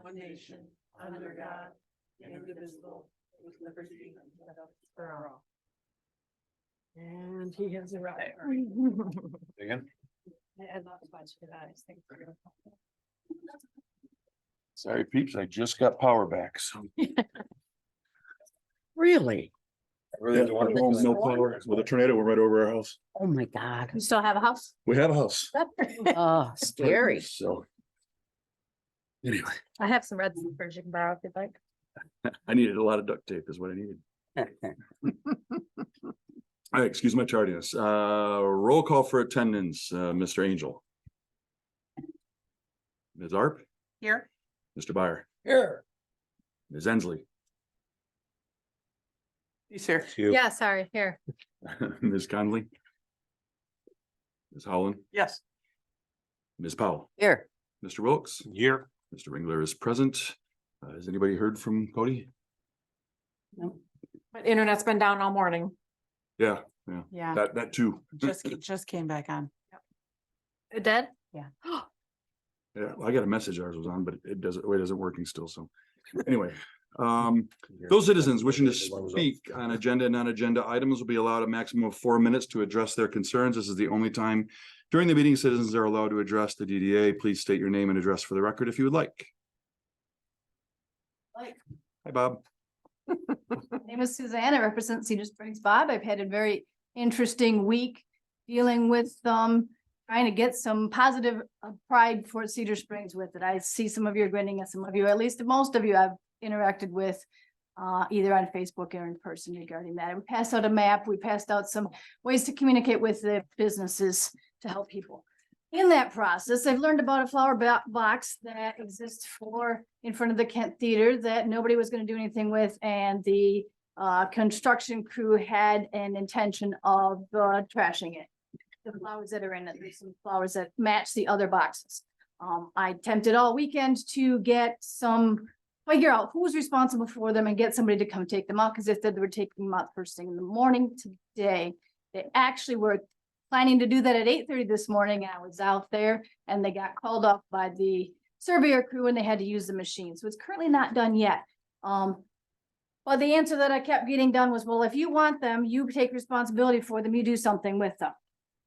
one nation, under God, indivisible, with liberty and justice for all. And he has arrived. Again, I love to watch your eyes. Thank you. sorry peeps, I just got power back, so. Really? Everything's wonderful. No power with a tornado went right over our house. Oh, my God. You still have a house? We have a house. Oh, scary. So. Anyway, I have some red slippers you can borrow if you'd like. I needed a lot of duct tape is what I needed. All right, excuse my tardiness. Roll call for attendance, Mr. Angel. Ms. Arp, Here. Mr. Byer, Here. Ms. Ensley, He's here. You. Yeah, sorry, here. Ms. Conley, Ms. Howland, Yes. Ms. Powell, Here. Mr. Wilks, Here. Mr. Ringler is present. Has anybody heard from Cody? But internet's been down all morning. Yeah, Yeah, that too. just came back on. Dead? Yeah, I got a message ours was on, but it isn't working still, so. Anyway, those citizens wishing to speak on agenda and non-agenda items will be allowed a maximum of 4 minutes to address their concerns. This is the only time during the meeting citizens are allowed to address the DDA. Please state your name and address for the record if you would like. Hi, Bob. My name is Suzanne. I represent Cedar Springs Bob. I've had a very interesting week dealing with trying to get some positive pride for Cedar Springs with it. I see some of you are grinning and some of you, at least most of you, I've interacted with either on Facebook or in person regarding that. We passed out a map. We passed out some ways to communicate with the businesses to help people. In that process, I've learned about a flower box that exists in front of the Kent Theater that nobody was going to do anything with, and the construction crew had an intention of trashing it. The flowers that are in it, there's some flowers that match the other boxes. I attempted all weekend to figure out who's responsible for them and get somebody to come take them out, because they said they were taking them out first thing in the morning today. They actually were planning to do that at 8:30 this morning. I was out there and they got called up by the surveyor crew and they had to use the machine. So it's currently not done yet. Well, the answer that I kept getting done was, well, if you want them, you take responsibility for them, you do something with them.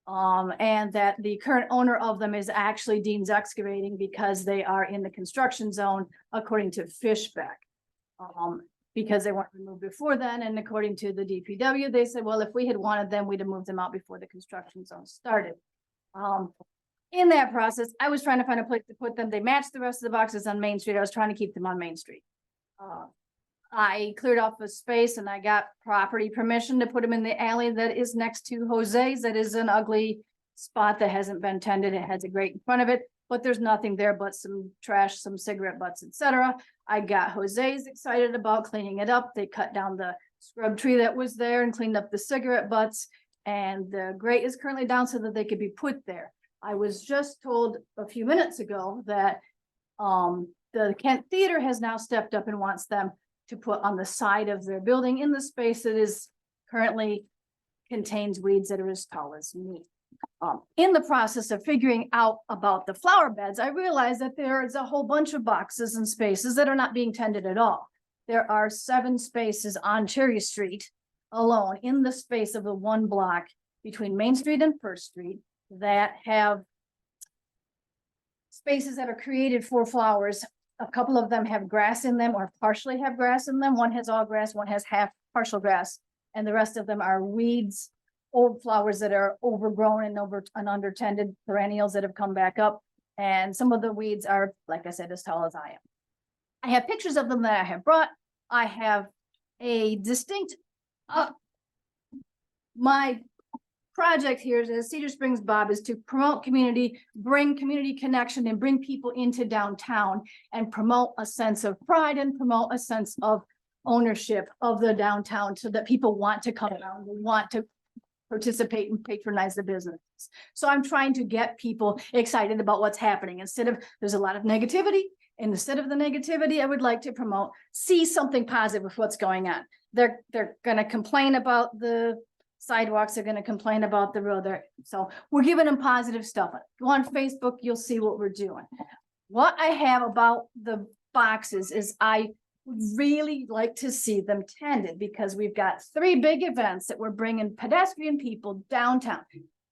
And that the current owner of them is actually Dean's Excavating, because they are in the construction zone according to Fishback. Because they weren't removed before then, and according to the DPW, they said, well, if we had wanted them, we'd have moved them out before the construction zone started. In that process, I was trying to find a place to put them. They matched the rest of the boxes on Main Street. I was trying to keep them on Main Street. I cleared off a space and I got property permission to put them in the alley that is next to Jose's. That is an ugly spot that hasn't been tended. It has a grate in front of it, but there's nothing there but some trash, some cigarette butts, etc. I got Jose's excited about cleaning it up. They cut down the scrub tree that was there and cleaned up the cigarette butts, and the grate is currently down so that they could be put there. I was just told a few minutes ago that the Kent Theater has now stepped up and wants them to put on the side of their building in the space that is currently contains weeds that are as tall as me. In the process of figuring out about the flower beds, I realized that there is a whole bunch of boxes and spaces that are not being tended at all. There are 7 spaces on Cherry Street alone in the space of the one block between Main Street and First Street that have spaces that are created for flowers. A couple of them have grass in them or partially have grass in them. One has all grass, one has half partial grass, and the rest of them are weeds, old flowers that are overgrown and undertended perennials that have come back up. And some of the weeds are, like I said, as tall as I am. I have pictures of them that I have brought. I have a distinct, my project here is Cedar Springs Bob is to promote community, bring community connection, and bring people into downtown and promote a sense of pride and promote a sense of ownership of the downtown so that people want to come down, they want to participate and patronize the businesses. So I'm trying to get people excited about what's happening. There's a lot of negativity, and instead of the negativity, I would like to promote, see something positive with what's going on. They're gonna complain about the sidewalks, they're gonna complain about the road there. So we're giving them positive stuff. Go on Facebook, you'll see what we're doing. What I have about the boxes is I would really like to see them tended because we've got 3 big events that we're bringing pedestrian people downtown.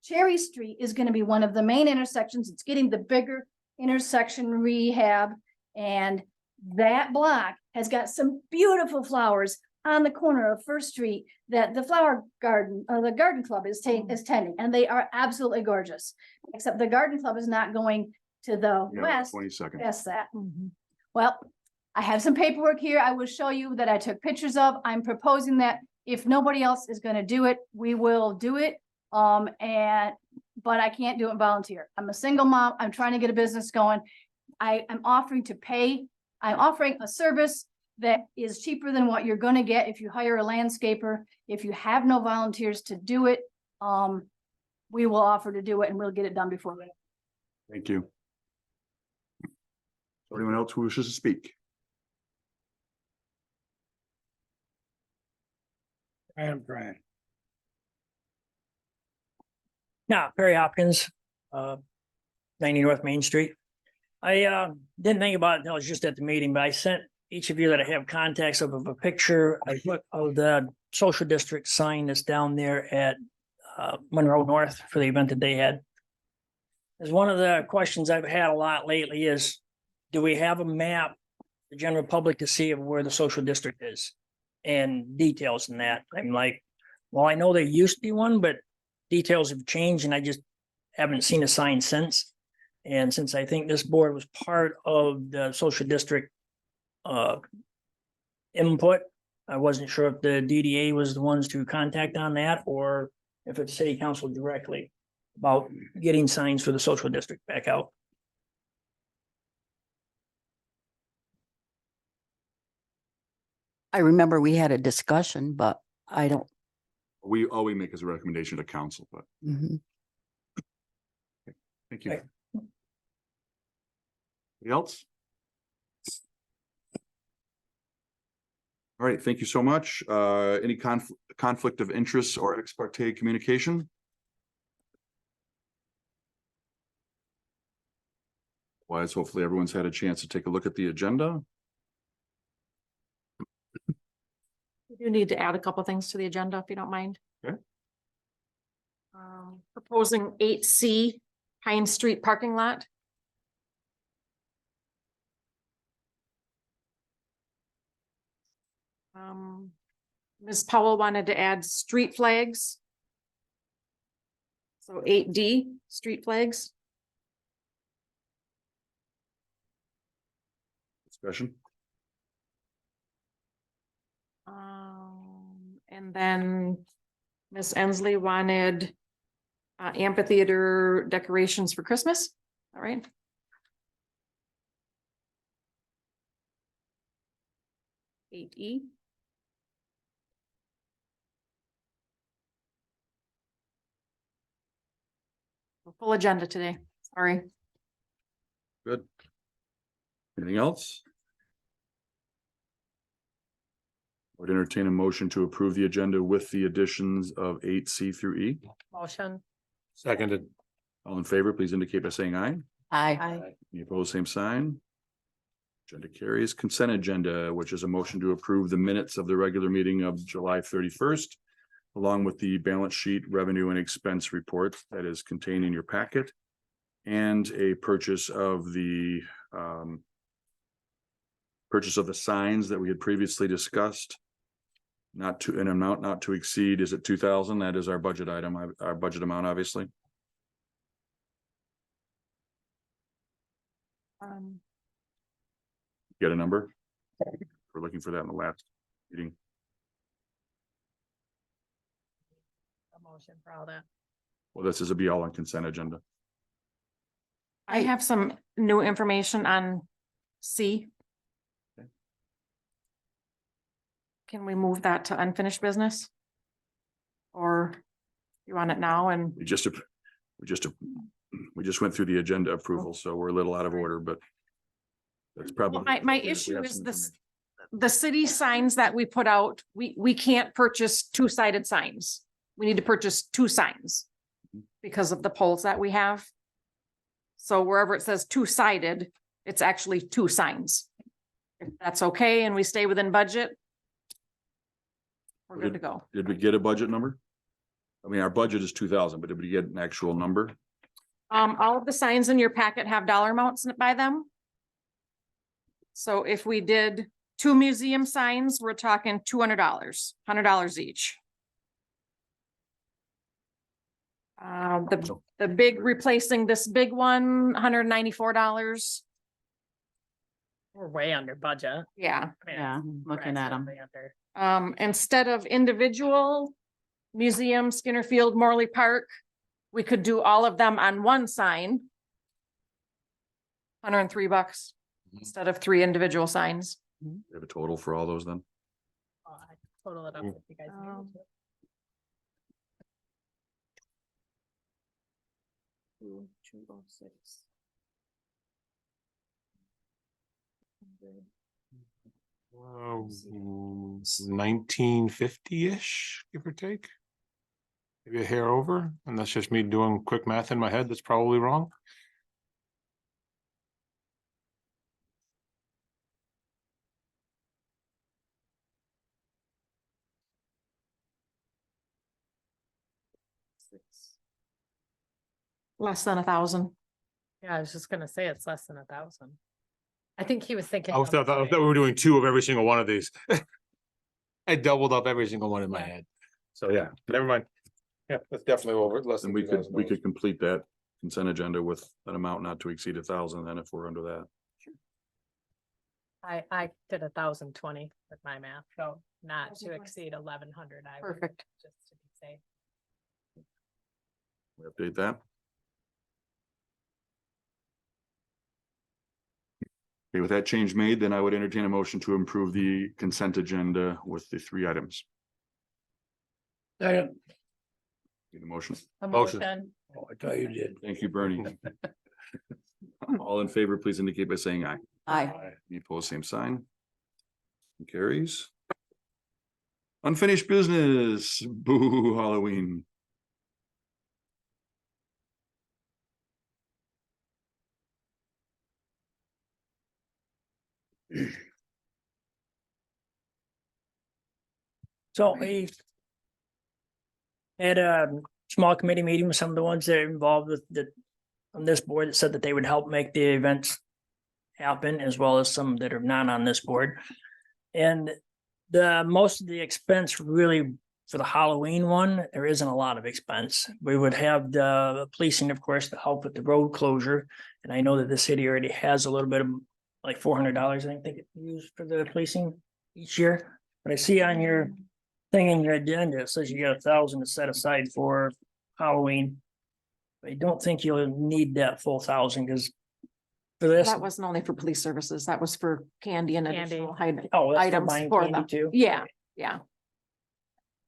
Cherry Street is going to be one of the main intersections. It's getting the bigger intersection rehab. And that block has got some beautiful flowers on the corner of First Street that the flower garden or the garden club is tending, and they are absolutely gorgeous. Except the garden club is not going to the Yeah, west. 22nd. Past that. Mhm. Well, I have some paperwork here. I will show you that I took pictures of. I'm proposing that if nobody else is gonna do it, we will do it. But I can't do it volunteer. I'm a single mom. I'm trying to get a business going. I am offering to pay. I'm offering a service that is cheaper than what you're gonna get if you hire a landscaper. If you have no volunteers to do it, we will offer to do it and we'll get it done before we. Thank you. Anyone else who wishes to speak? I am trying. Yeah, Perry Hopkins, 90 North Main Street. I didn't think about it, I was just at the meeting, but I sent each of you that I have contacts of a picture I put of the social district sign that's down there at Monroe North for the event that they had. As one of the questions I've had a lot lately is, do we have a map, the general public to see of where the social district is? And details in that. I'm like, well, I know there used to be one, but details have changed and I just haven't seen a sign since. And since I think this board was part of the social district input, I wasn't sure if the DDA was the ones to contact on that or if it's city council directly about getting signs for the social district back out. I remember we had a discussion, but I don't. All we make is a recommendation to council, but Mhm. thank you. Right. Anybody else? All right, thank you so much. Any conflict of interest or ex parte communication? Wise, hopefully everyone's had a chance to take a look at the agenda. We do need to add a couple things to the agenda, if you don't mind. Okay. Proposing 8C Pine Street parking lot. Ms. Powell wanted to add street flags. So 8D, street flags. Discussion. And then Ms. Ensley wanted amphitheater decorations for Christmas. All right. Eight E. Full agenda today. Sorry. Good. Anything else? Would entertain a motion to approve the agenda with the additions of 8C through E. Motion. Seconded. All in favor, please indicate by saying aye. I, Any opposed, same sign. Agenda carries. Consent agenda, which is a motion to approve the minutes of the regular meeting of July 31st, along with the balance sheet, revenue and expense report that is contained in your packet, and a purchase of the signs that we had previously discussed. Not to an amount not to exceed, is it 2,000? That is our budget item, our budget amount, obviously. Get a number? We're looking for that in the last meeting. Motion for all that. Well, this is a be all on consent agenda. I have some new information on C. Okay. Can we move that to unfinished business? Or you want it now and We just went through the agenda approval, so we're a little out of order, but that's probably. Well, my we issue have is some this, information. the city signs that we put out, we can't purchase two-sided signs. We need to purchase 2 signs because of the poles that we have. So wherever it says two-sided, it's actually 2 signs. If that's okay and we stay within budget. We're good to go. Did we get a budget number? I mean, our budget is 2,000, but did we get an actual number? All of the signs in your packet have dollar amounts by them. So if we did 2 museum signs, we're talking $200, $100 each. The big replacing this big one, $194. We're way under budget. Yeah. Yeah, looking at them. Instead of individual museum, Skinner Field, Morley Park, we could do all of them on one sign. $103 instead of 3 individual signs. We have a total for all those then? Total it up if you guys. Um, 206. Um, 1950-ish, give or take. Maybe a hair over, and that's just me doing quick math in my head. That's probably wrong. Less than 1,000. Yeah, I was just gonna say it's less than 1,000. I think he was thinking. I thought we were doing 2 of every single one of these. I doubled up every single one in my head. So yeah, never mind. Yeah, that's definitely over, less than And we $2,000. could complete that consent agenda with an amount not to exceed 1,000, then if we're under that. I did 1,020 with my math, so not to 1,020. exceed 1,100. I would, Perfect. just to be safe. We update that. Okay, with that change made, then I would entertain a motion to improve the consent agenda with the 3 items. Second. Need a motion. A Motion. motion. Oh, I thought you did. Thank you, Bernie. All in favor, please indicate by saying aye. Aye. Any opposed, same sign. Carries. Unfinished business, boo Halloween. So we had a small committee meeting with some of the ones that are involved with on this board that said that they would help make the events happen, as well as some that are not on this board. And most of the expense really for the Halloween one, there isn't a lot of expense. We would have the policing, of course, to help with the road closure. And I know that the city already has a little bit of like $400, I think they get used for the policing each year. But I see on your thing in your agenda, it says you got 1,000 to set aside for Halloween. I don't think you'll need that full 1,000 because for this, That wasn't only for police services. That was for candy and Candy. additional hide- oh, that's for items buying for candy them. too. Yeah, yeah.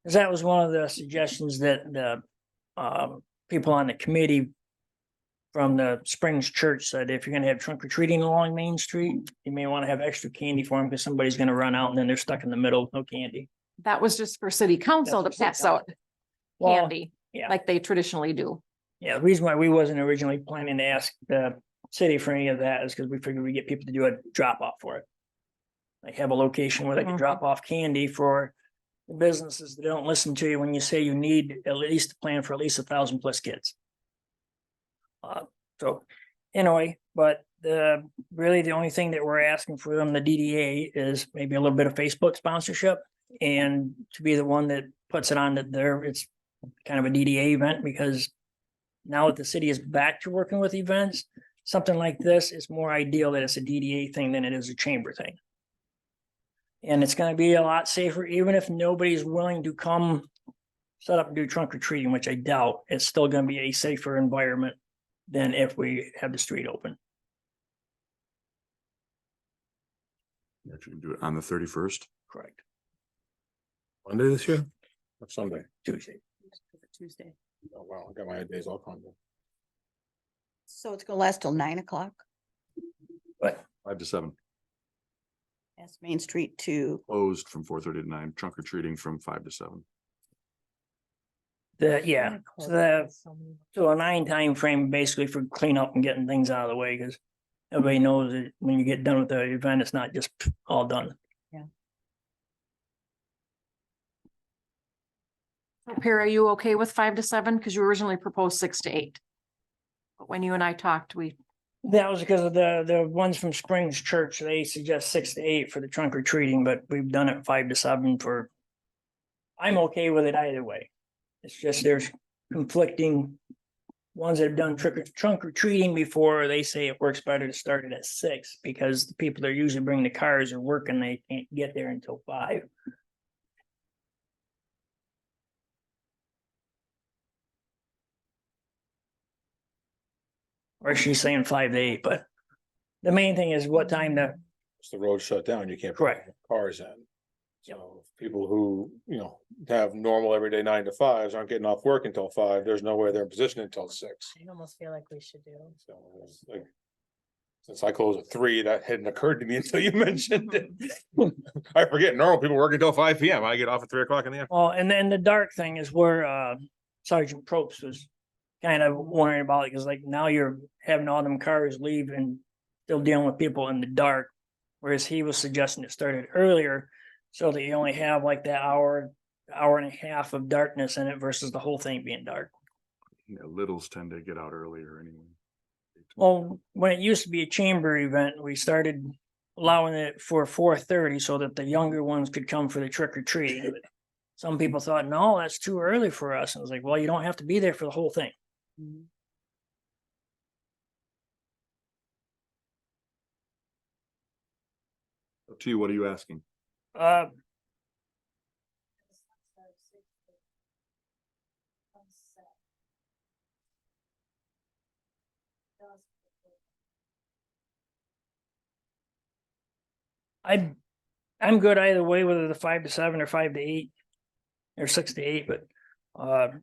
Cause that was one of the suggestions that the people on the committee from the Springs Church said, if you're gonna have trunk or treating along Main Street, you may want to have extra candy for them because somebody's gonna run out and then they're stuck in the middle with no candy. That was just for city council to That's for city pass out Well, candy, yeah. like they traditionally do. Yeah, the reason why we wasn't originally planning to ask the city for any of that is because we figured we get people to do a drop off for it. Like have a location where they can Mhm. drop off candy for the businesses that don't listen to you when you say you need at least a plan for at least 1,000 plus kids. So anyway, but really the only thing that we're asking for them, the DDA, is maybe a little bit of Facebook sponsorship. And to be the one that puts it on that it's kind of a DDA event, because now that the city is back to working with events, something like this is more ideal that it's a DDA thing than it is a chamber thing. And it's gonna be a lot safer, even if nobody's willing to come set up and do trunk or treating, which I doubt, it's still gonna be a safer environment than if we have the street open. We Actually can do it on the 31st. Correct. Monday this year? Or Sunday? Tuesday. Tuesday. Oh, wow, I got my days off on. So it's gonna last till 9 o'clock, 5 to 7, past Main Street to, closed from 4:30 to 9, trunk or treating from 5 to 7. Yeah, so a 9 time frame basically for cleanup and getting things out of the way, because everybody knows that when you get done with the event, it's not just all done. Perry, are you okay with 5 to 7? Because you originally proposed 6 to 8. But when you and I talked, That was because of the ones from Springs Church, they suggest 6 to 8 for the trunk or treating, but we've done it 5 to 7 for. I'm okay with it either way. It's just there's conflicting ones that have done trunk or treating before, they say it works better to start it at 6 because the people that usually bring the cars are working, they can't get there until 5. Or she's saying 5 to 8, but the main thing is what time to, It's the road shut down, you can't. put Correct. Cars in. So people who, have normal everyday 9 to 5s aren't getting off work until 5, there's no way they're in position until 6. I almost feel like we should do. So it's like. Since I closed at 3, that hadn't occurred to me until you mentioned it. I forget, normal people work until 5 PM, I get off at 3 o'clock in the afternoon. well, and then the dark thing is where Sergeant Probst was kind of worrying about it, because like now you're having all them cars leave and still dealing with people in the dark. Whereas he was suggesting it started earlier, so that you only have like that hour and a half of darkness in it versus the whole thing being dark. Yeah, littles tend to get out earlier anyway. Well, when it used to be a chamber event, we started allowing it for 4:30 so that the younger ones could come for the trick or treat. Some people thought, no, that's too early for us. And I was like, well, you don't have to be there for the whole thing. Up to you, what are you asking? Uh, I'm good either way, whether the 5 to 7 or 5 to 8 or 6 to 8, but 30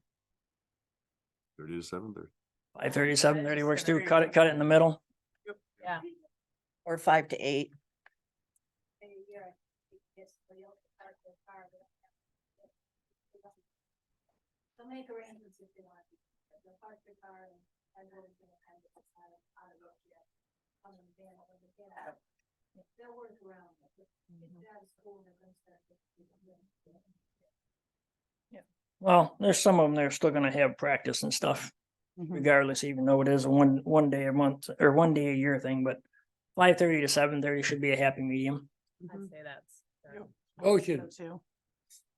to 7:30. 5:30, 7:30 works too. Cut it in the middle. Yeah. Or 5 to 8. They'll make arrangements if they want. They'll park their car and go to the kind of out of road yet. On the van or the get out. They'll work around it. If that's cool, they're gonna start. Well, there's some of them that are still gonna have practice and stuff regardless, even though it is a one day a month or 1 day a year thing, but 5:30 to 7:30 should be a happy medium. I'd say that's. Motion. Too.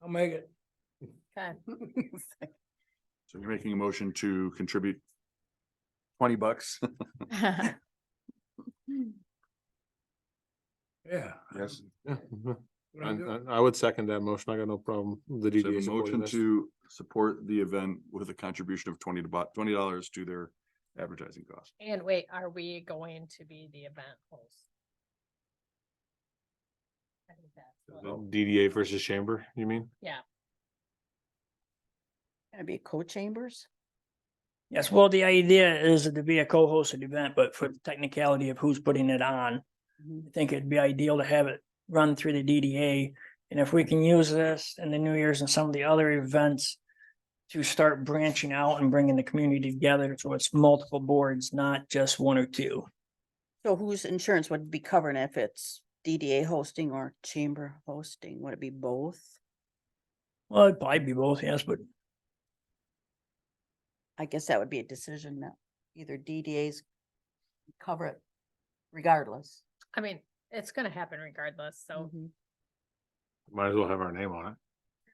I'll make it. Okay. So you're making a motion to contribute $20? Yeah. Yes. Yeah. I would second that motion, I got no problem with the So DDA a supporting motion this. to support the event with a contribution of $20 to their advertising costs. And wait, are we going to be the event host? I think that's what- DDA versus chamber, you mean? Yeah, Gonna be co-chambers? Yes, well, the idea is to be a co-hosted event, but for the technicality of who's putting it on, I think it'd be ideal to have it run through the DDA. And if we can use this and the New Year's and some of the other events to start branching out and bringing the community together, so it's multiple boards, not just 1 or 2. So whose insurance would be covering if it's DDA hosting or chamber hosting? Would it be both? Well, it'd probably be both, yes, but I guess that would be a decision that either DDA's cover it regardless. I mean, it's gonna happen regardless, so Mhm. Might as well have our name on it.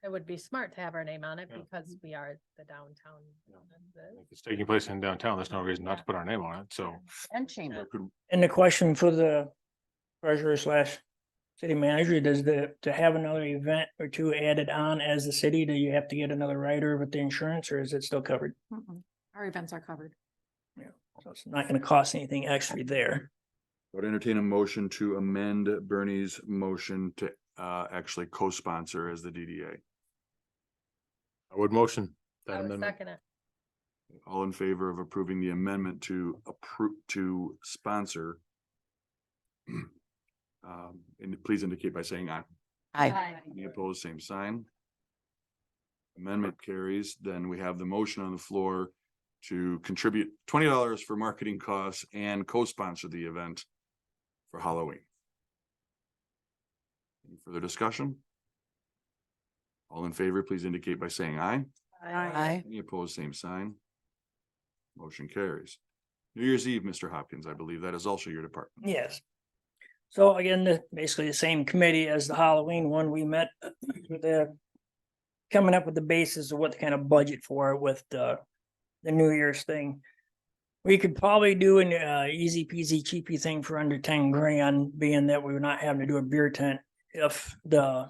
it would be smart to have our name on it Yeah. because we are the downtown. If it's taking place in downtown, there's no reason not to put our name on it, so. And chamber. and the question for the treasurer / city manager, to have another event or 2 added on as the city, do you have to get another rider with the insurance, or is it still covered? our events are covered. So it's not gonna cost anything extra there. I would entertain a motion to amend Bernie's motion to actually co-sponsor as the DDA. I would motion I that would amendment. second it. All in favor of approving the amendment to approve, to sponsor? And please indicate by saying aye. Aye. Any opposed, same sign. Amendment carries. Then we have the motion on the floor to contribute $20 for marketing costs and co-sponsor the event for Halloween. Any further discussion? All in favor, please indicate by saying aye. Aye. Any opposed, same sign. Motion carries. New Year's Eve, Mr. Hopkins, I believe that is also your department. Yes. So again, basically the same committee as the Halloween one, we met with the coming up with the basis of what to kind of budget for with the New Year's thing. We could probably do an easy peasy cheapy thing for under 10 grand, being that we were not having to do a beer tent if the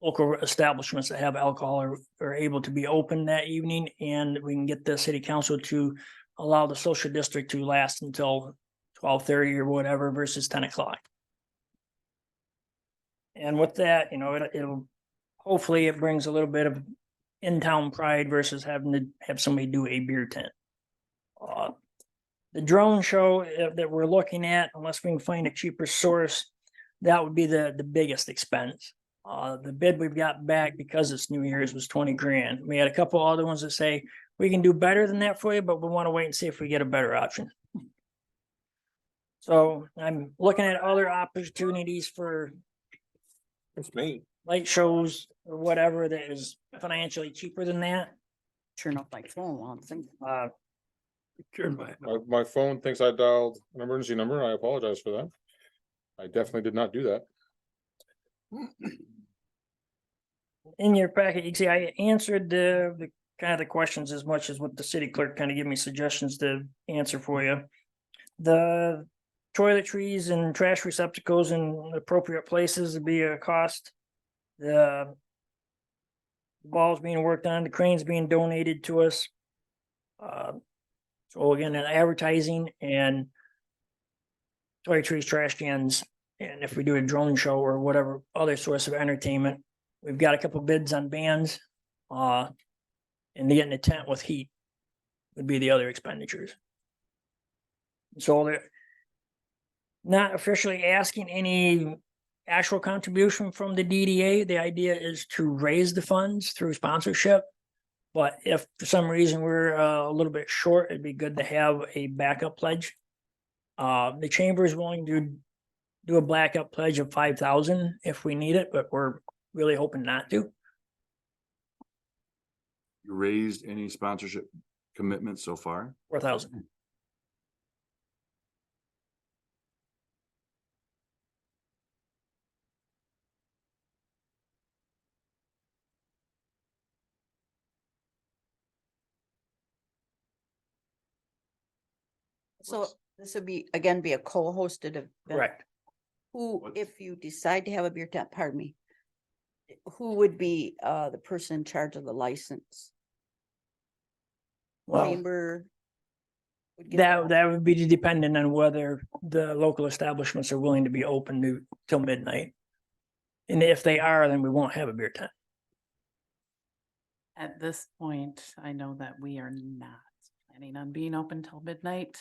local establishments that have alcohol are able to be open that evening, and we can get the city council to allow the social district to last until 12:30 or whatever versus 10 o'clock. And with that, it'll hopefully it brings a little bit of in-town pride versus having to have somebody do a beer tent. The drone show that we're looking at, unless we can find a cheaper source, that would be the biggest expense. The bid we've got back, because it's New Year's, was 20 grand. We had a couple other ones that say, we can do better than that for you, but we want to wait and see if we get a better option. So I'm looking at other opportunities for It's me. light shows or whatever that is financially cheaper than that. Turn off my phone while I'm thinking. My phone thinks I dialed an emergency number. I apologize for that. I definitely did not do that. In your packet, you can see I answered the kind of the questions as much as what the city clerk kind of gave me suggestions to answer for you. The toiletries and trash receptacles in appropriate places would be a cost. The balls being worked on, the cranes being donated to us. So again, in advertising and toiletries, trash cans, and if we do a drone show or whatever other source of entertainment, we've got a couple bids on bands. And getting a tent with heat would be the other expenditures. So they're not officially asking any actual contribution from the DDA. The idea is to raise the funds through sponsorship. But if for some reason we're a little bit short, it'd be good to have a backup pledge. The chamber is willing to do a backup pledge of 5,000 if we need it, but we're really hoping not to. You raised any sponsorship commitments so far? 4,000. So this would be, again, be a co-hosted event. Correct. Who, What- if you decide to have a beer tent, pardon me, who would be the person in charge of the license? Well, Chamber? would get that would be dependent on whether the local establishments are willing to be open till midnight. And if they are, then we won't have a beer tent. At this point, I know that we are not planning on being open till midnight.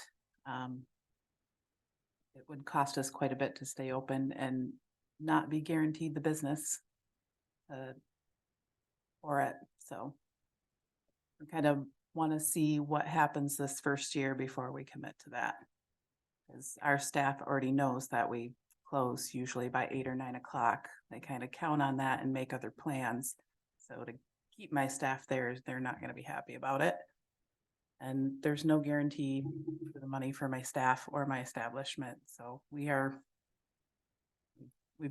It would cost us quite a bit to stay open and not be guaranteed the business for it, so we kind of want to see what happens this first year before we commit to that. Because our staff already knows that we close usually by 8 or 9 o'clock. They kind of count on that and make other plans. So to keep my staff there, they're not going to be happy about it. And there's no guarantee for the money for my staff or my establishment. So we've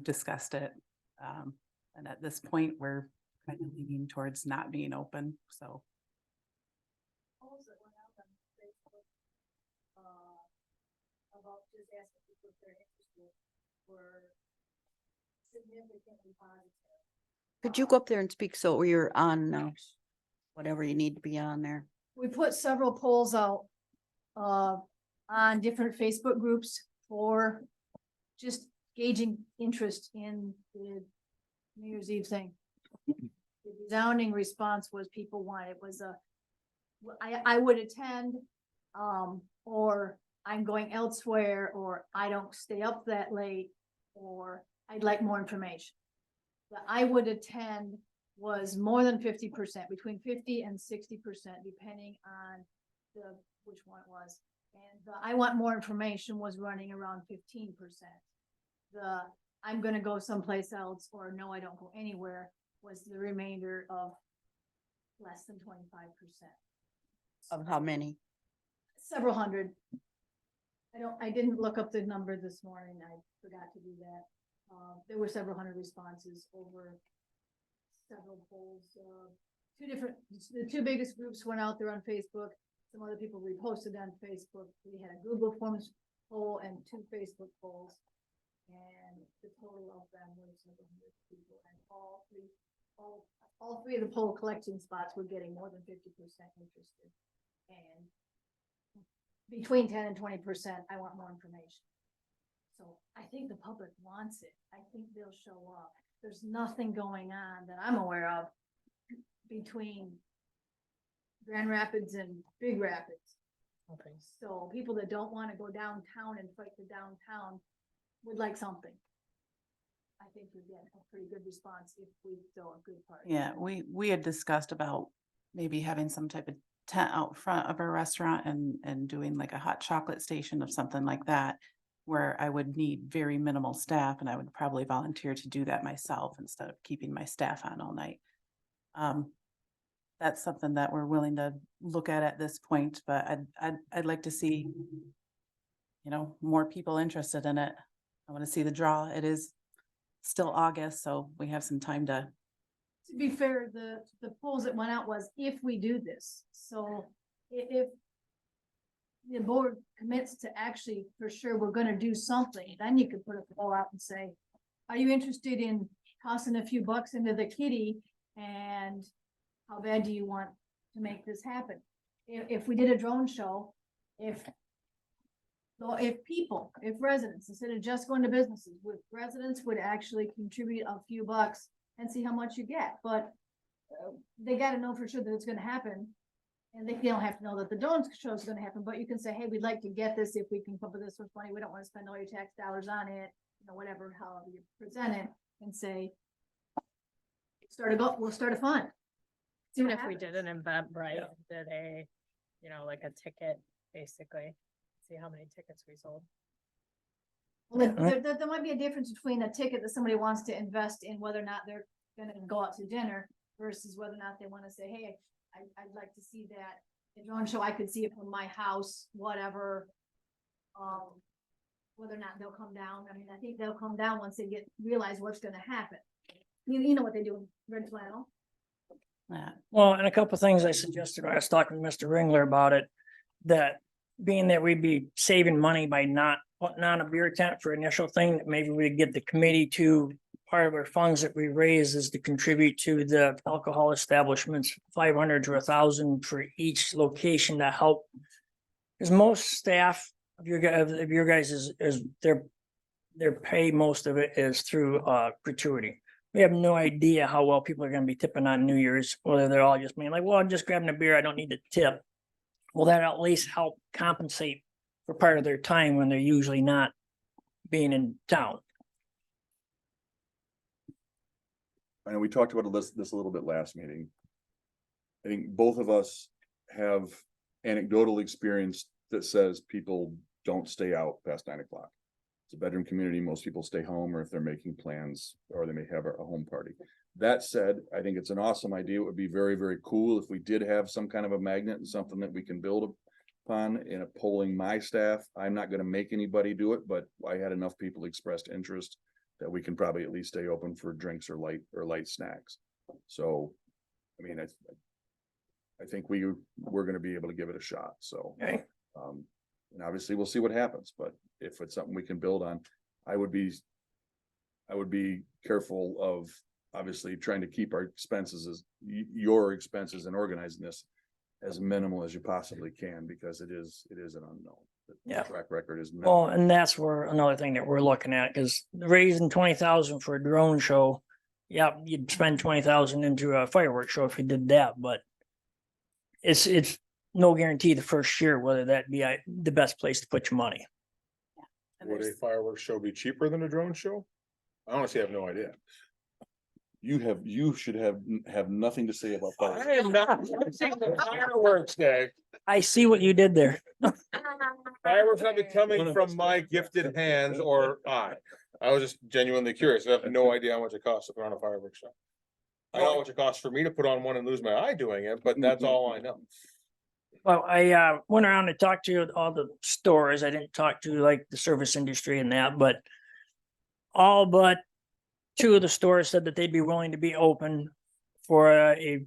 discussed it. And at this point, we're kind of leaning towards not being open, so. About just asking people if they're interested were significantly positive. Could you go up there and speak so you're on whatever you need to be on there? We put several polls out on different Facebook groups for just gauging interest in the New Year's Eve thing. The resounding response was people wanted, I would attend, or I'm going elsewhere, or I don't stay up that late, or I'd like more information. The I would attend was more than 50%, between 50 and 60%, depending on which one it was. And the I want more information was running around 15%. The I'm gonna go someplace else, or no, I don't go anywhere, was the remainder of less than 25%. Of how many? Several hundred. I didn't look up the number this morning. I forgot to do that. There were several hundred responses over several polls. The two biggest groups went out there on Facebook. Some other people reposted on Facebook. We had a Google Forms poll and 2 Facebook polls. And the total of them was several hundred people, and all three of the poll collection spots were getting more than 50% interested. And between 10 and 20%, I want more information. So I think the public wants it. I think they'll show up. There's nothing going on that I'm aware of between Grand Rapids and Big Rapids. Okay. So people that don't want to go downtown and fight the downtown would like something. I think we get a pretty good response if we throw a good party. Yeah, we had discussed about maybe having some type of tent out front of a restaurant and doing like a hot chocolate station of something like that, where I would need very minimal staff, and I would probably volunteer to do that myself instead of keeping my staff on all night. That's something that we're willing to look at this point, but I'd like to see, more people interested in it. I want to see the draw. It is still August, so we have some time to. To be fair, the polls that went out was if we do this. So if the board commits to actually, for sure, we're gonna do something, then you could put a poll out and say, are you interested in tossing a few bucks into the kitty? And how bad do you want to make this happen? If we did a drone show, if residents, instead of just going to businesses, residents would actually contribute a few bucks and see how much you get, but they gotta know for sure that it's gonna happen. And they don't have to know that the drone show is gonna happen, but you can say, hey, we'd like to get this if we can come up with this much money. We don't wanna spend all your tax dollars on it, whatever, however you present it, and say, we'll start a fund. See Even what if we happens. did an event, right, Yeah. did a, like a ticket, basically, see how many tickets we sold. Well, there might be a difference between a ticket that somebody wants to invest in, whether or not they're gonna go out to dinner, versus whether or not they wanna say, hey, I'd like to see that the drone show, I could see it from my house, whatever. Whether or not they'll come down, I mean, I think they'll come down once they realize what's gonna happen. You know what they do in Red Flannel. Well, and a couple of things I suggested, I was talking to Mr. Ringler about it, that being that we'd be saving money by not putting on a beer tent for initial thing, that maybe we get the committee to, part of our funds that we raise is to contribute to the alcohol establishments, 500 to 1,000 for each location to help. Because most staff of your guys is their pay, most of it is through gratuity. We have no idea how well people are gonna be tipping on New Year's, whether they're all just being like, well, I'm just grabbing a beer, I don't need to tip. Well, that at least help compensate for part of their time when they're usually not being in town. I know we talked about this a little bit last meeting. I think both of us have anecdotal experience that says people don't stay out past 9 o'clock. It's a bedroom community. Most people stay home, or if they're making plans, or they may have a home party. That said, I think it's an awesome idea. It would be very, very cool if we did have some kind of a magnet and something that we can build upon in a polling my staff. I'm not gonna make anybody do it, but I had enough people expressed interest that we can probably at least stay open for drinks or light snacks. So, I mean, I think we're gonna be able to give it a shot, so. Okay. And obviously we'll see what happens, but if it's something we can build on, I would be careful of obviously trying to keep our expenses your expenses and organizing this as minimal as you possibly can, because it is an unknown. The Yeah. Track record is. Well, and that's where another thing that we're looking at, because raising 20,000 for a drone show. Yeah, you'd spend 20,000 into a fireworks show if you did that, but. It's no guarantee the first year whether that be the best place to put your money. And Would a there's- fireworks show be cheaper than a drone show? I honestly have no idea. You should have nothing to say about. I am not watching the fireworks day. I see what you did there. Fireworks not be coming from my gifted hands or eye. I was just genuinely curious. I have no idea how much it costs to put on a fireworks show. I know how much it costs for me to put on one and lose my eye doing it, but that's all I know. Well, I went around and talked to all the stores. I didn't talk to like the service industry and that, but all but two of the stores said that they'd be willing to be open for a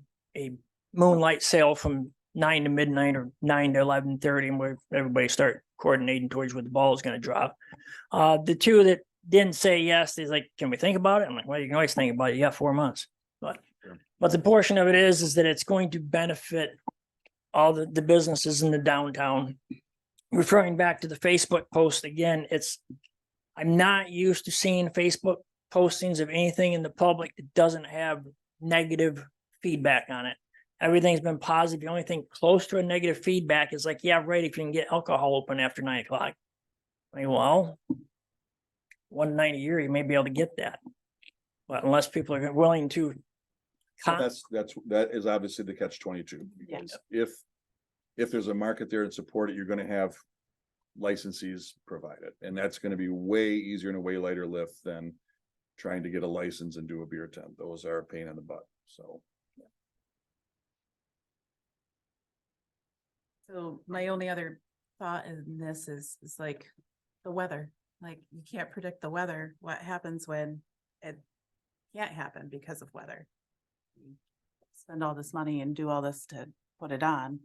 moonlight sale from 9 to midnight or 9 to 11:30, and where everybody start coordinating towards where the ball is going to drop. The two that didn't say yes, they're like, "Can we think about it?" I'm like, "Well, you can always think about it. You got 4 months." But the portion of it is that it's going to benefit all the businesses in the downtown. Referring back to the Facebook post again, I'm not used to seeing Facebook postings of anything in the public that doesn't have negative feedback on it. Everything's been positive. The only thing close to a negative feedback is like, yeah, right, if you can get alcohol open after 9 o'clock. I mean, well, one night a year, you may be able to get that. But unless people are willing to. That is obviously the catch 22. Yeah. Because if there's a market there and support it, you're gonna have licensees provided, and that's gonna be way easier and a way lighter lift than trying to get a license and do a beer tent. Those are a pain in the butt, so. So my only other thought in this is like the weather. Like you can't predict the weather. What happens when it can't happen because of weather? You spend all this money and do all this to put it on.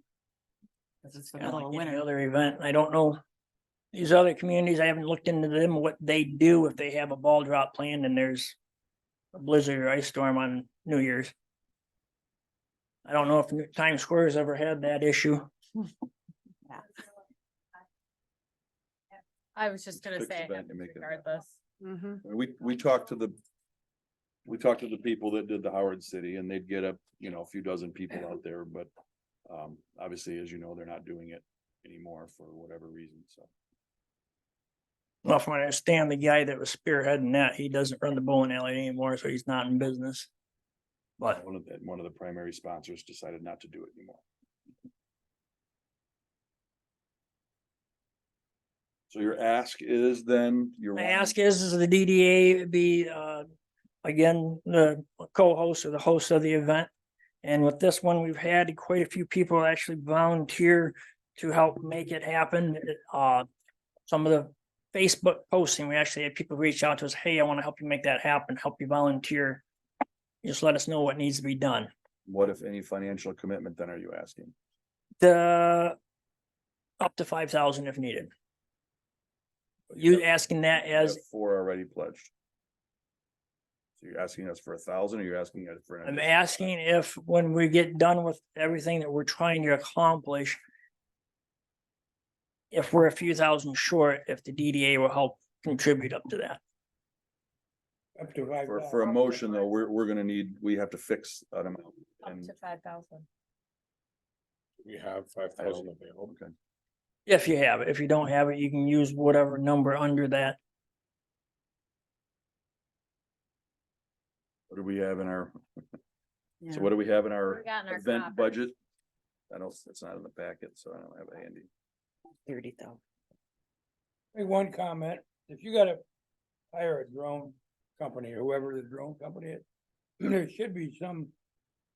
This is the Kind of middle of like any winter. other event. I don't know. These other communities, I haven't looked into them, what they do if they have a ball drop planned and there's a blizzard or ice storm on New Year's. I don't know if Times Square has ever had that issue. Yeah. I was just gonna Fix say, that and make it- regardless. We talked to the people that did the Howard City, and they'd get a few dozen people out there, but obviously, as you know, they're not doing it anymore for whatever reason, so. Well, from what I understand, the guy that was spearheading that, he doesn't run the bowling alley anymore, so he's not in business. But One of the primary sponsors decided not to do it anymore. So your ask is then, my ask is the DDA be again, the co-host or the host of the event. And with this one, we've had quite a few people actually volunteer to help make it happen. Some of the Facebook posting, we actually had people reach out to us, "Hey, I want to help you make that happen, help you volunteer. Just let us know what needs to be done." what if any financial commitment then are you asking? The up to 5,000 if needed. You asking that You have as, 4 already pledged. So you're asking us for 1,000, or you're asking us for? an I'm additional asking if, when we get done with everything that we're trying to accomplish, if we're a few thousand short, if the DDA will help contribute up to that. Up to 5,000. For a motion though, we have to fix an amount. Up And to 5,000. We have 5,000 available. okay, If you have it, if you don't have it, you can use whatever number under that. what do we have in our, Yeah. so what do we have in our We got in our event coffers. budget? It's not in the packet, so I don't have it handy. 30,000. Make one comment, if you gotta hire a drone company, or whoever the drone company is, there should be some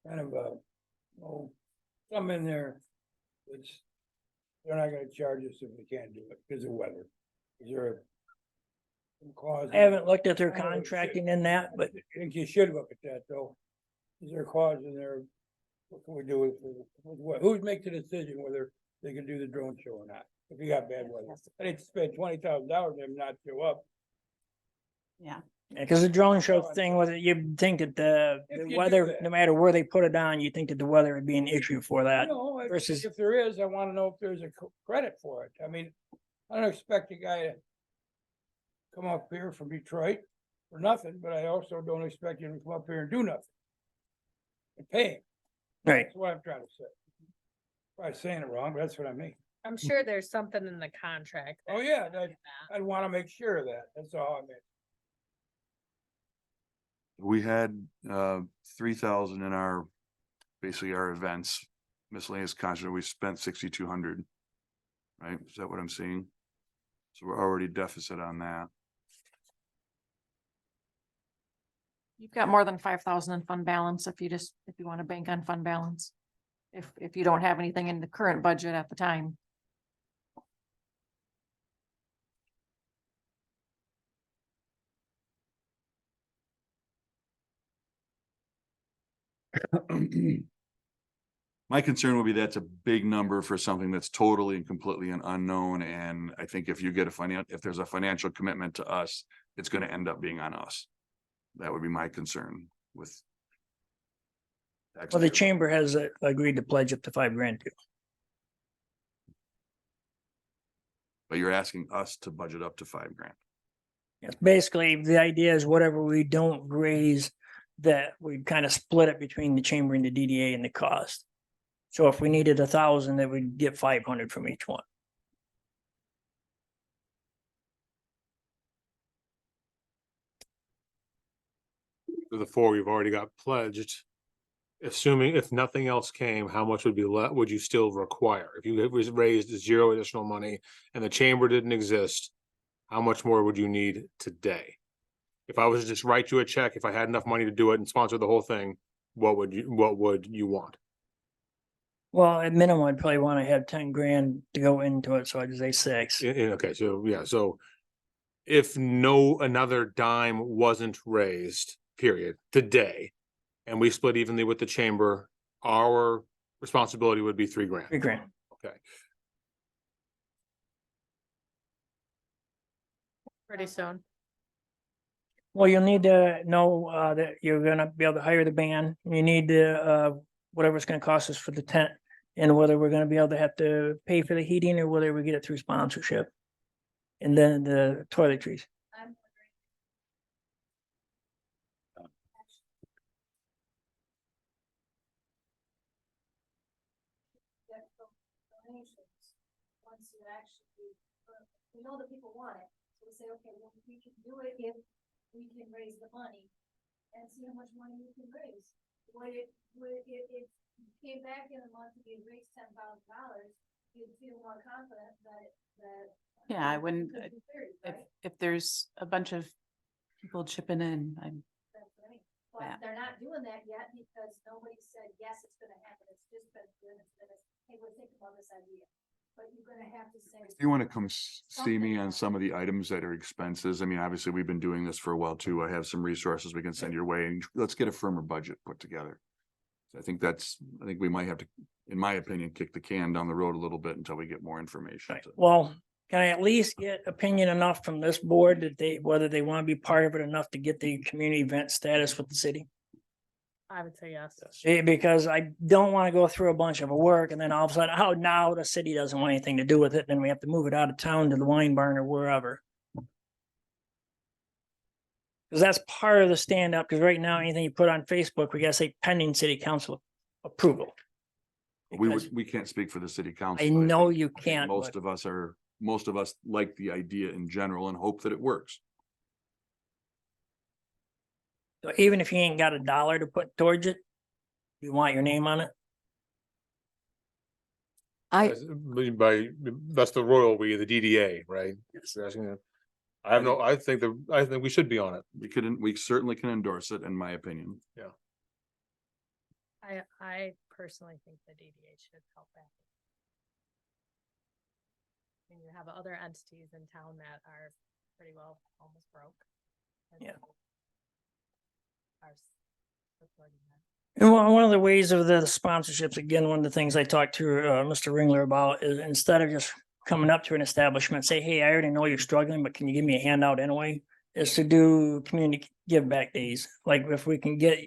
kind of some in there. It's, they're not gonna charge us if we can't do it because of weather. Is there some clause? I haven't looked at their I don't know, contracting in that, but I think you should look at that though. Is there a clause in there? What can we do with what, who's make the decision whether they can do the drone show or not? If you got bad weather, I didn't spend $20,000 and them not show up. Yeah. because the drone show thing with it, you'd think that If you the do weather, that. no matter where they put it on, you think that the weather would be an issue for that. No, versus- if there is, I wanna know if there's a credit for it. I mean, I don't expect a guy to come up here from Detroit for nothing, but I also don't expect him to come up here and do nothing. And pay him. Right. That's what I'm trying to say. Probably saying it wrong, but that's what I mean. I'm sure there's something in the contract. Oh, that- yeah, I'd wanna make sure of that. That's all I meant. We had 3,000 in basically our events Miscellaneous contract, we spent 6,200. Right? Is that what I'm seeing? So we're already deficit on that. You've got more than 5,000 in fund balance if you want to bank on fund balance. If you don't have anything in the current budget at the time. My concern would be that's a big number for something that's totally and completely an unknown, and I think if you get if there's a financial commitment to us, it's gonna end up being on us. That would be my concern with. Well, the taxpayers. chamber has agreed to pledge up to $5,000 too. But you're asking us to budget up to $5,000. Yes, basically, the idea is whatever we don't raise, that we kind of split it between the chamber and the DDA and the cost. So if we needed 1,000, then we'd get 500 from each one. For the 4 we've already got pledged. Assuming if nothing else came, how much would be would you still require? If you was raised 0 additional money and the chamber didn't exist, how much more would you need today? If I was to just write you a check, if I had enough money to do it and sponsor the whole thing, what would you want? Well, at minimum, I'd probably want to have 10 grand to go into it, so I'd say 6. Okay, so yeah, so if another dime wasn't raised, period, today, and we split evenly with the chamber, our responsibility would be $3,000. $3,000. Okay, Pretty soon. Well, you'll need to know that you're gonna be able to hire the band. You need to whatever it's gonna cost us for the tent, and whether we're gonna be able to have to pay for the heating or whether we get it through sponsorship. And then the toiletries. I'm donations, once you actually, we know that people want it, so we say, okay, well, we can do it if we can raise the money and see how much money we can raise. If you came back in a month and you raised $10,000, you'd feel more confident that. Yeah, I wouldn't, Could be 30, if, right? if there's a bunch of people chipping in, That's right. Yeah. But they're not doing that yet because nobody said, yes, it's gonna happen. It's just been, hey, we're thinking about this idea. But you're gonna have to say. If you want to come see me on some of the items that are expenses, I mean, obviously, we've been doing this for a while too. I have some resources we can send your way, and let's get a firmer budget put together. I think we might have to, in my opinion, kick the can down the road a little bit until we get more information. Right. Well, can I at least get opinion enough from this board that whether they want to be part of it enough to get the community event status with the city? I would say yes. Because I don't want to go through a bunch of work and then all of a sudden, oh, now the city doesn't want anything to do with it. Then we have to move it out of town to the wine barn or wherever. Because that's part of the stand up, because right now, anything you put on Facebook, we gotta say pending city council approval. Because We can't speak for the city council. I but know think you can't, Most but of us like the idea in general and hope that it works. so even if you ain't got $1 to put towards it, you want your name on it. that's the royal we, the DDA, right? You're asking that. I think we should be on it. We certainly can endorse it, in my opinion. I personally think the DDA should help out. And you have other entities in town that are pretty well almost broke. and Yeah. Are supporting that. And one of the ways of the sponsorships, again, one of the things I talked to Mr. Ringler about is instead of just coming up to an establishment, say, hey, I already know you're struggling, but can you give me a handout anyway? Is to do community give back days. Like if we can get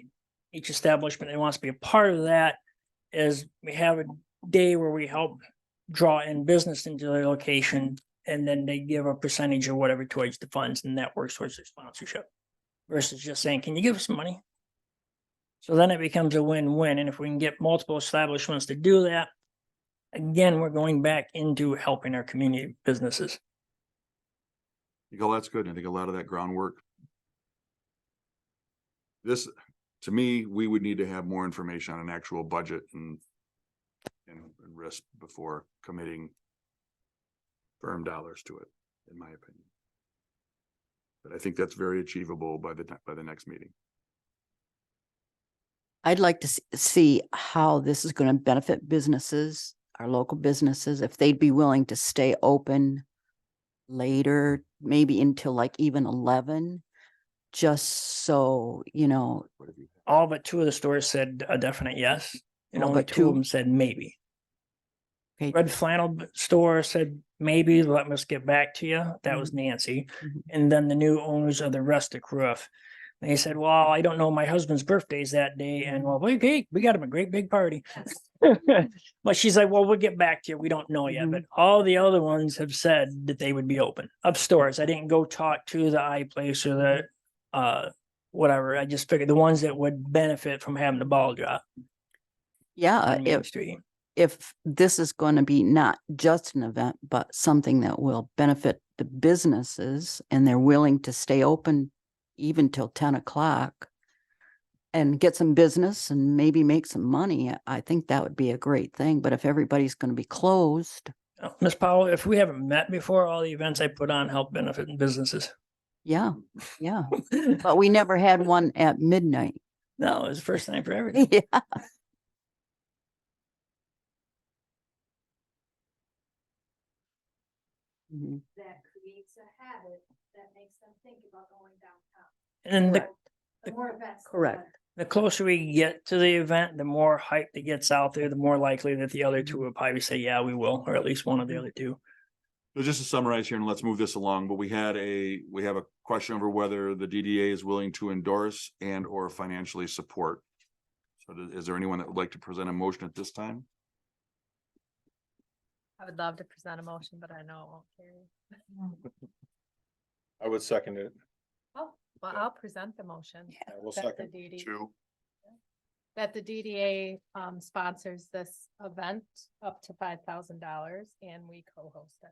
each establishment that wants to be a part of that, is we have a day where we help draw in business into their location, and then they give a percentage or whatever towards the funds, and that works towards their sponsorship. Versus just saying, can you give us some money? So then it becomes a win-win, and if we can get multiple establishments to do that, again, we're going back into helping our community businesses. I think all that's good. I think a lot of that groundwork. To me, we would need to have more information on an actual budget and and risk before committing firm dollars to it, in my opinion. But I think that's very achievable by the next meeting. I'd like to see how this is gonna benefit businesses, our local businesses, if they'd be willing to stay open later, maybe until like even 11, just so, you know, What have you? All but two of the stores said a definite yes, and All only but two of two? them said maybe. okay, Red Flannel store said maybe, let us get back to you. That was Nancy. Mhm. And then the new owners of the Rustic Roof. They said, well, I don't know, my husband's birthday's that day, and well, okay, we got him a great big party. But she's like, well, we'll get back to you. We don't know yet, but all the other ones have said that they would be open of stores. I didn't go talk to the iPlace or the whatever. I just figured the ones that would benefit from having the ball drop yeah, on Main Street. if this is going to be not just an event, but something that will benefit the businesses and they're willing to stay open even till 10 o'clock and get some business and maybe make some money, I think that would be a great thing. But if everybody's going to be closed, Ms. Powell, if we haven't met before, all the events I put on help benefit businesses. yeah, yeah. But we never had one at midnight. No, it was the first time for everything. Yeah. Mhm. That creates a habit that makes them think about going downtown. And The more events. the Correct. better. the closer we get to the event, the more hype that gets out there, the more likely that the other two will probably say, yeah, we will, or at least one of the other two. So just to summarize here, and let's move this along, but we have a question over whether the DDA is willing to endorse and or financially support. So is there anyone that would like to present a motion at this time? I would love to present a motion, but I know it won't carry. I would second it. Oh, well, I'll present the motion. I will that the second. DD That the DDA sponsors this event up to $5,000 and we co-host it.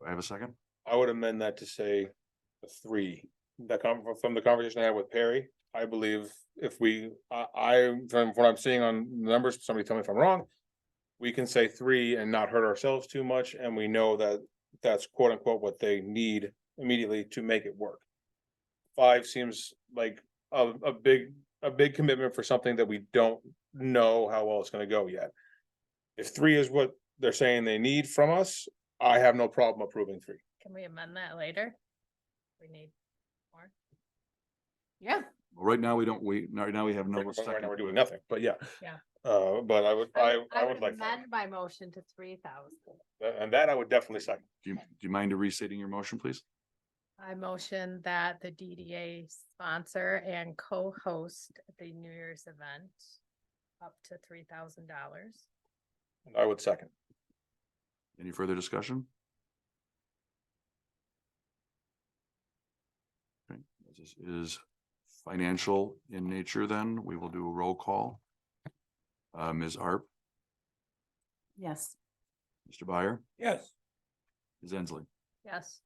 Do I have a second? I would amend that to say a 3. That from the conversation I had with Perry, I believe if from what I'm seeing on numbers, somebody tell me if I'm wrong. We can say 3 and not hurt ourselves too much, and we know that that's quote unquote what they need immediately to make it work. 5 seems like a big commitment for something that we don't know how well it's gonna go yet. If 3 is what they're saying they need from us, I have no problem approving 3. Can we amend that later? We need more. Yeah. Well, right now, right now we have no Right now second. we're doing nothing, but yeah. Yeah. But I would like that. amend my motion to 3,000. And that I would definitely second. Do you mind restating your motion, please? I motion that the DDA sponsor and co-host the New Year's event up to $3,000. I would second. Any further discussion? Okay, this is financial in nature, then we will do a roll call. Ms. Arp, Yes. Mr. Byer, Yes. Ms. Ensley. Yes.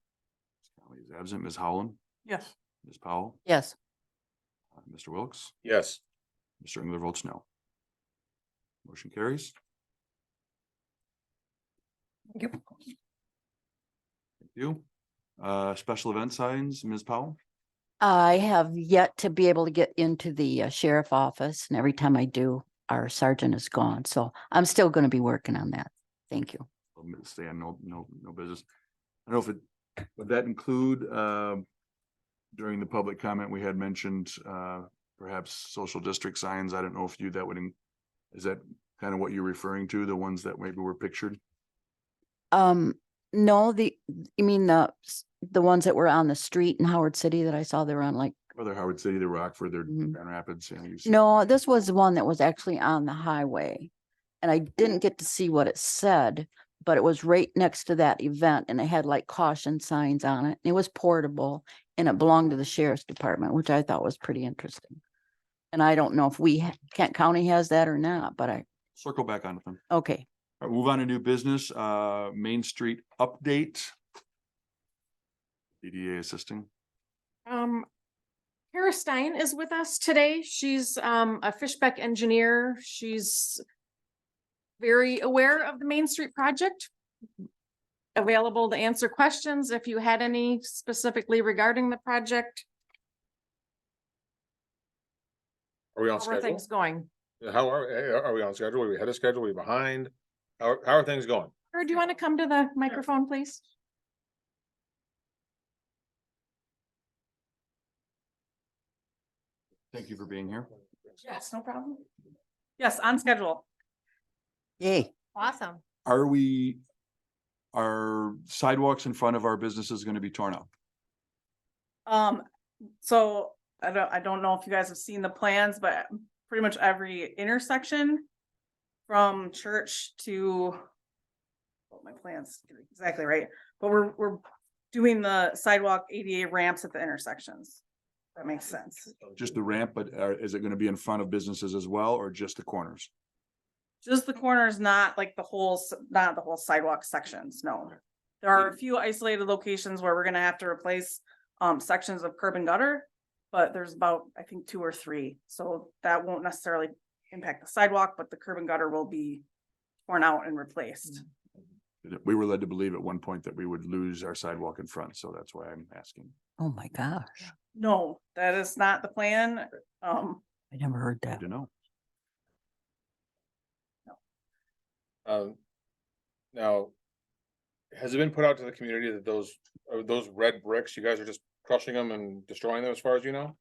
Ms. Conley is absent. Ms. Howland, Yes. Ms. Powell, Yes. Mr. Wilks, Yes. Mr. Engler votes no. Motion carries. Yep. Thank you. Special event signs, Ms. Powell? I have yet to be able to get into the sheriff office, and every time I do, our sergeant is gone. So I'm still going to be working on that. Thank you. Stay on no business. I don't know if would that include, during the public comment, we had mentioned, perhaps social district signs. I don't know if that would, is that kind of what you're referring to, the ones that maybe were pictured? No, you mean the ones that were on the street in Howard City that I saw they were on like, Whether Howard City, the Rockford, they're Mhm. Grand Rapids. no, this was the one that was actually on the highway. And I didn't get to see what it said, but it was right next to that event and it had like caution signs on it. It was portable and it belonged to the sheriff's department, which I thought was pretty interesting. And I don't know if Kent County has that or not, but Circle back on them. okay. All right, move on to new business, Main Street update. DDA assisting. Kara Stein is with us today. She's a Fishbeck engineer. She's very aware of the Main Street project. Available to answer questions if you had any specifically regarding the project. Are we on How are schedule? things going? How are we on schedule? Are we ahead of schedule? Are we behind? How are things going? Or do you want to come to the microphone, please? Thank you for being here. Yes, no problem. Yes, on schedule. Yay. Awesome. Are sidewalks in front of our businesses gonna be torn up? So I don't know if you guys have seen the plans, but pretty much every intersection from Church to my plans get it exactly right, but we're doing the sidewalk ADA ramps at the intersections. That makes sense. Just the ramp, but is it gonna be in front of businesses as well, or just the corners? Just the corners, not like not the whole sidewalk sections, no. There are a few isolated locations where we're gonna have to replace sections of curb and gutter. But there's about, I think, 2 or 3, so that won't necessarily impact the sidewalk, but the curb and gutter will be torn out and replaced. We were led to believe at one point that we would lose our sidewalk in front, so that's why I'm asking. Oh, my gosh. No, that is not the plan. I never heard Good that. to know. Now, has it been put out to the community that those red bricks, you guys are just crushing them and destroying them as far as you know?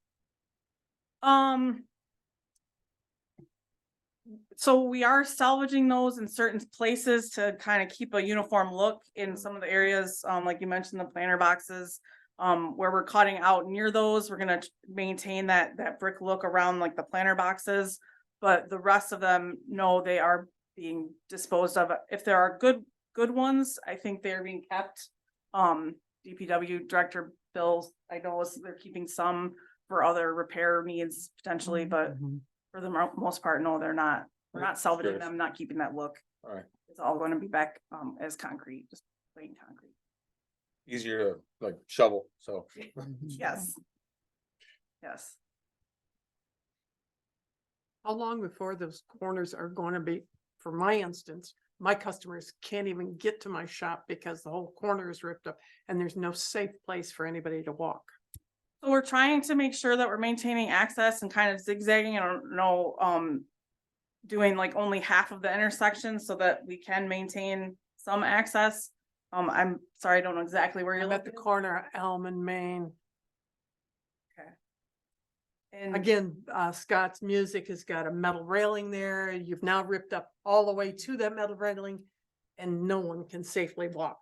So we are salvaging those in certain places to kind of keep a uniform look in some of the areas, like you mentioned, the planter boxes. Where we're cutting out near those, we're gonna maintain that brick look around like the planter boxes. But the rest of them, no, they are being disposed of. If there are good ones, I think they're being kept. DPW Director Bill, I know they're keeping some for other repair needs potentially, but for the most part, no, they're not. We're not salvaging them, not keeping that look. All right, It's all going to be back as concrete, just plain concrete. easier to like shovel, so. Yes. Yes. How long before those corners are going to be, for my instance, my customers can't even get to my shop because the whole corner is ripped up and there's no safe place for anybody to walk. So we're trying to make sure that we're maintaining access and kind of zigzagging. I don't know, doing like only half of the intersection so that we can maintain some access. I'm sorry, I don't know exactly where you're I'm at the looking. corner of Elm and Main. And Again, Scott's Music has got a metal railing there. You've now ripped up all the way to that metal railing and no one can safely walk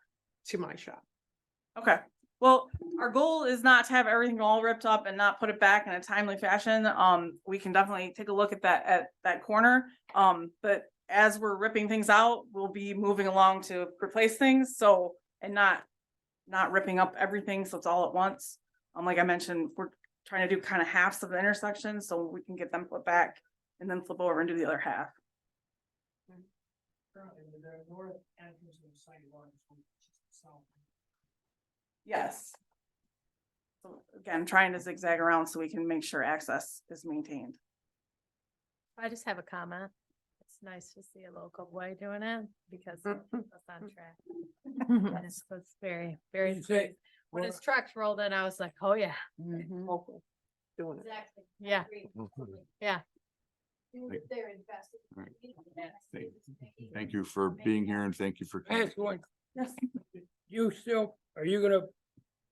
to my shop. okay, well, our goal is not to have everything all ripped up and not put it back in a timely fashion. We can definitely take a look at that corner. But as we're ripping things out, we'll be moving along to replace things, so, and not ripping up everything, so it's all at once. Like I mentioned, we're trying to do kind of halves of the intersection, so we can get them put back and then flip over and do the other half. Yes. So again, trying to zigzag around so we can make sure access is maintained. I just have a comment. It's nice to see a local boy doing it because it keeps us on track. Yes, so it's very, very. You say- When his trucks rolled in, I was like, oh yeah, Local doing it. Exactly. yeah, yeah. They're invested. Right. Thank you for being here and thank you for. I ask one, Yes. are you gonna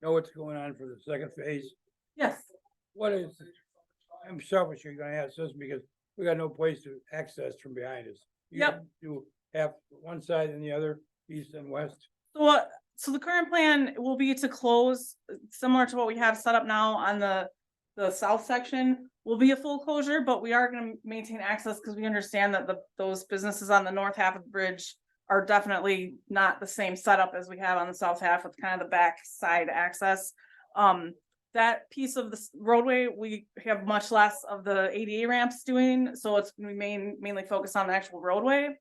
know what's going on for the second phase? Yes. What is, I'm selfishly gonna ask this because we got no place to access from behind us. Yep. You have one side and the other, east and west. So the current plan will be to close, similar to what we have set up now on the south section. Will be a full closure, but we are gonna maintain access because we understand that those businesses on the north half of the bridge are definitely not the same setup as we have on the south half with kind of the back side access. That piece of the roadway, we have much less of the ADA ramps doing, so it's gonna be mainly focused on the actual roadway.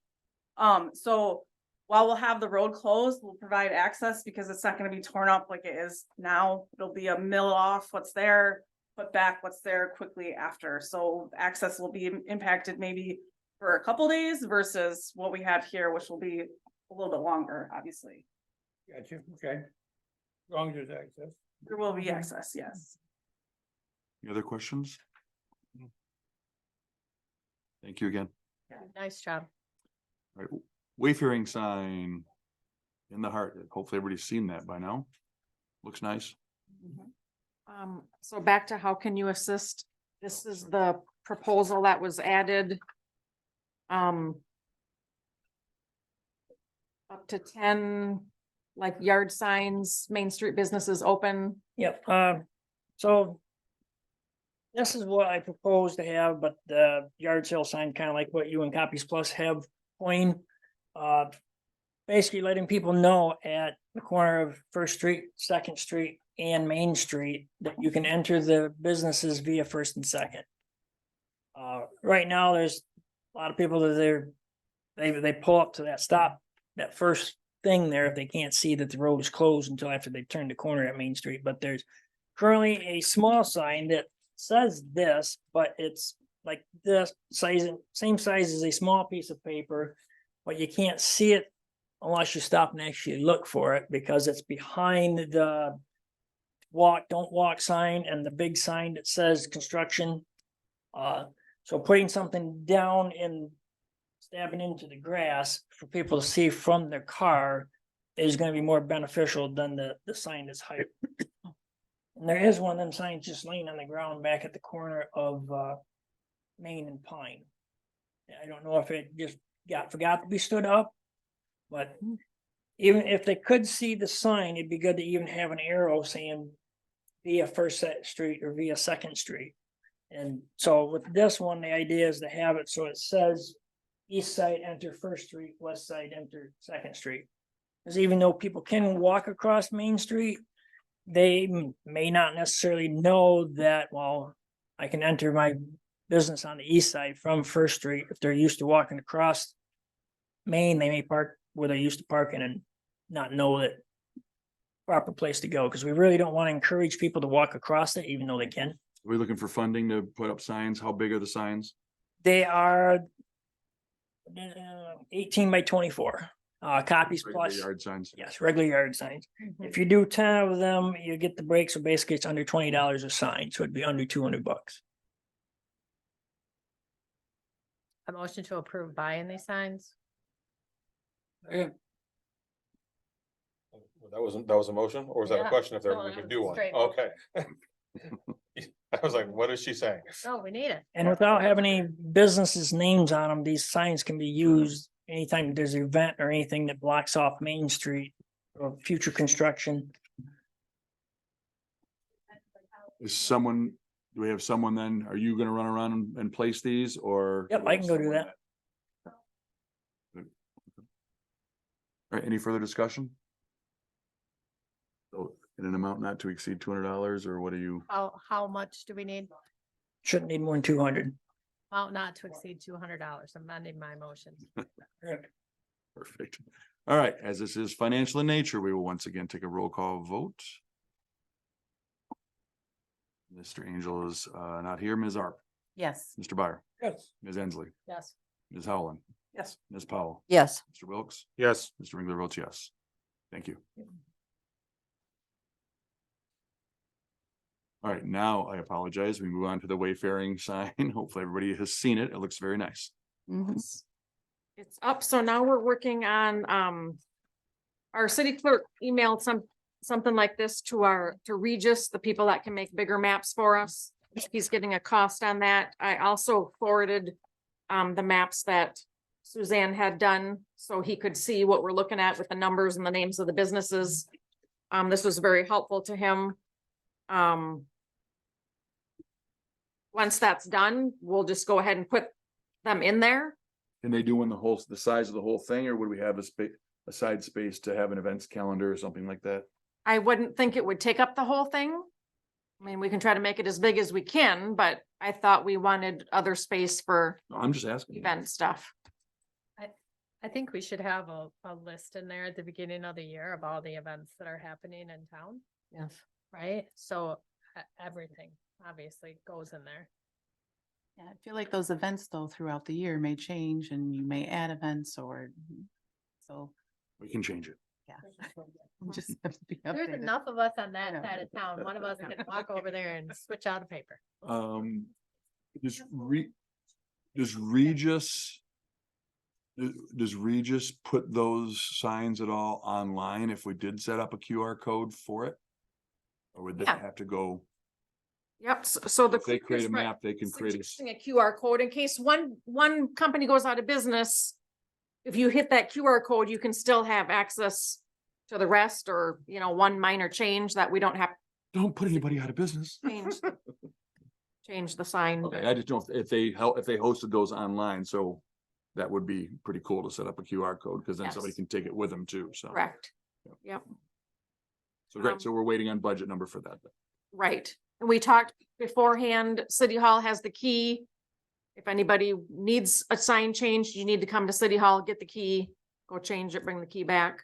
So while we'll have the road closed, we'll provide access because it's not gonna be torn up like it is now. It'll be a mill off what's there. put back what's there quickly after. So access will be impacted maybe for a couple days versus what we have here, which will be a little bit longer, obviously. Gotcha, okay. As long as there's access. There will be access, yes. Any other questions? Thank you again. Nice job. All right, wayfaring sign in the heart. Hopefully everybody's seen that by now. Looks nice. So back to how can you assist? This is the proposal that was added. Up to 10, like yard signs, Main Street businesses open. Yep, so. This is what I propose to have, but the yard sale sign, kind of like what you and Copies Plus have, Wayne. Basically letting people know at the corner of First Street, Second Street, and Main Street that you can enter the businesses via First and Second. Right now, there's a lot of people that they pull up to that stop, that first thing there, if they can't see that the road is closed until after they turn the corner at Main Street, but there's currently a small sign that says this, but it's like this size, same size as a small piece of paper, but you can't see it unless you stop and actually look for it, because it's behind the don't walk sign and the big sign that says construction. So putting something down and stabbing into the grass for people to see from their car is gonna be more beneficial than the sign that's higher. And there is one of them signs just laying on the ground back at the corner of Main and Pine. I don't know if it just forgot to be stood up, but even if they could see the sign, it'd be good to even have an arrow saying via First Street or via Second Street. And so with this one, the idea is to have it so it says east side enter First Street, west side enter Second Street. Because even though people can walk across Main Street, they may not necessarily know that, well, I can enter my business on the east side from First Street. If they're used to walking across Main, they may park where they're used to parking and not know that proper place to go, because we really don't want to encourage people to walk across it, even though they can. Are we looking for funding to put up signs? How big are the signs? They are 18 by 24, Copies Regular Plus. Yard signs. Yes, regular yard signs. If you do 10 of them, you get the break. So basically it's under $20 a sign. So it'd be under $200. A motion to approve buying these signs. Yeah, That was a motion, or was that a Yeah. question if No, we that could was do a one? straight Okay. I was like, what is she saying? Oh, we need it. And without having any businesses' names on them, these signs can be used anytime there's an event or anything that blocks off Main Street or future construction. Do we have someone then? Are you gonna run around and place these or? Yep, I can go do that. All right, any further discussion? So in an amount not to exceed $200, or what are you? How much do we need? Shouldn't need more than 200. Amount not to exceed $200. I'm amending my motion. Perfect. All right, as this is financial in nature, we will once again take a roll call vote. Mr. Angel is not here. Ms. Arp, Yes. Mr. Byer, yes. Ms. Ensley, Yes. Ms. Howland, Yes. Ms. Powell, Yes, Mr. Wilks, Yes. Mr. Ringler votes yes. Thank you. All right, now I apologize. We move on to the wayfaring sign. Hopefully everybody has seen it. It looks very nice. mhm. It's up, so now we're working on, our city clerk emailed something like this to Regis, the people that can make bigger maps for us. He's getting a cost on that. I also forwarded, the maps that Suzanne had done, so he could see what we're looking at with the numbers and the names of the businesses. This was very helpful to him. Once that's done, we'll just go ahead and put them in there. Can they do in the size of the whole thing, or would we have a side space to have an events calendar or something like that? I wouldn't think it would take up the whole thing. I mean, we can try to make it as big as we can, but I thought we wanted other space for No, I'm just asking. event stuff. I think we should have a list in there at the beginning of the year of all the events that are happening in town, Yes. right? So everything, obviously goes in there. Yeah, I feel like those events though throughout the year may change and you may add events or, so, We can change it. yeah. Just have to be There's updated. enough of us on that know. side of town. One of us can walk over there and switch out a paper. Does does Regis? Does Regis put those signs at all online if we did set up a QR code for it? Or would they Yeah. have to go, Yep, so the. if they create a quickest way- map, they can create a, suggesting a QR code in case one company goes out of business. If you hit that QR code, you can still have access to the rest or, you know, one minor change that we don't have don't put anybody out of business. to change. Change the sign. Okay, I just don't, if they help, if they hosted those online, so that would be pretty cool to set up a QR code, because then somebody Yes. can take it with them too, so. Correct. Yep, So great, so we're waiting on budget number for that. right. And we talked beforehand, City Hall has the key. If anybody needs a sign change, you need to come to City Hall, get the key, go change it, bring the key back.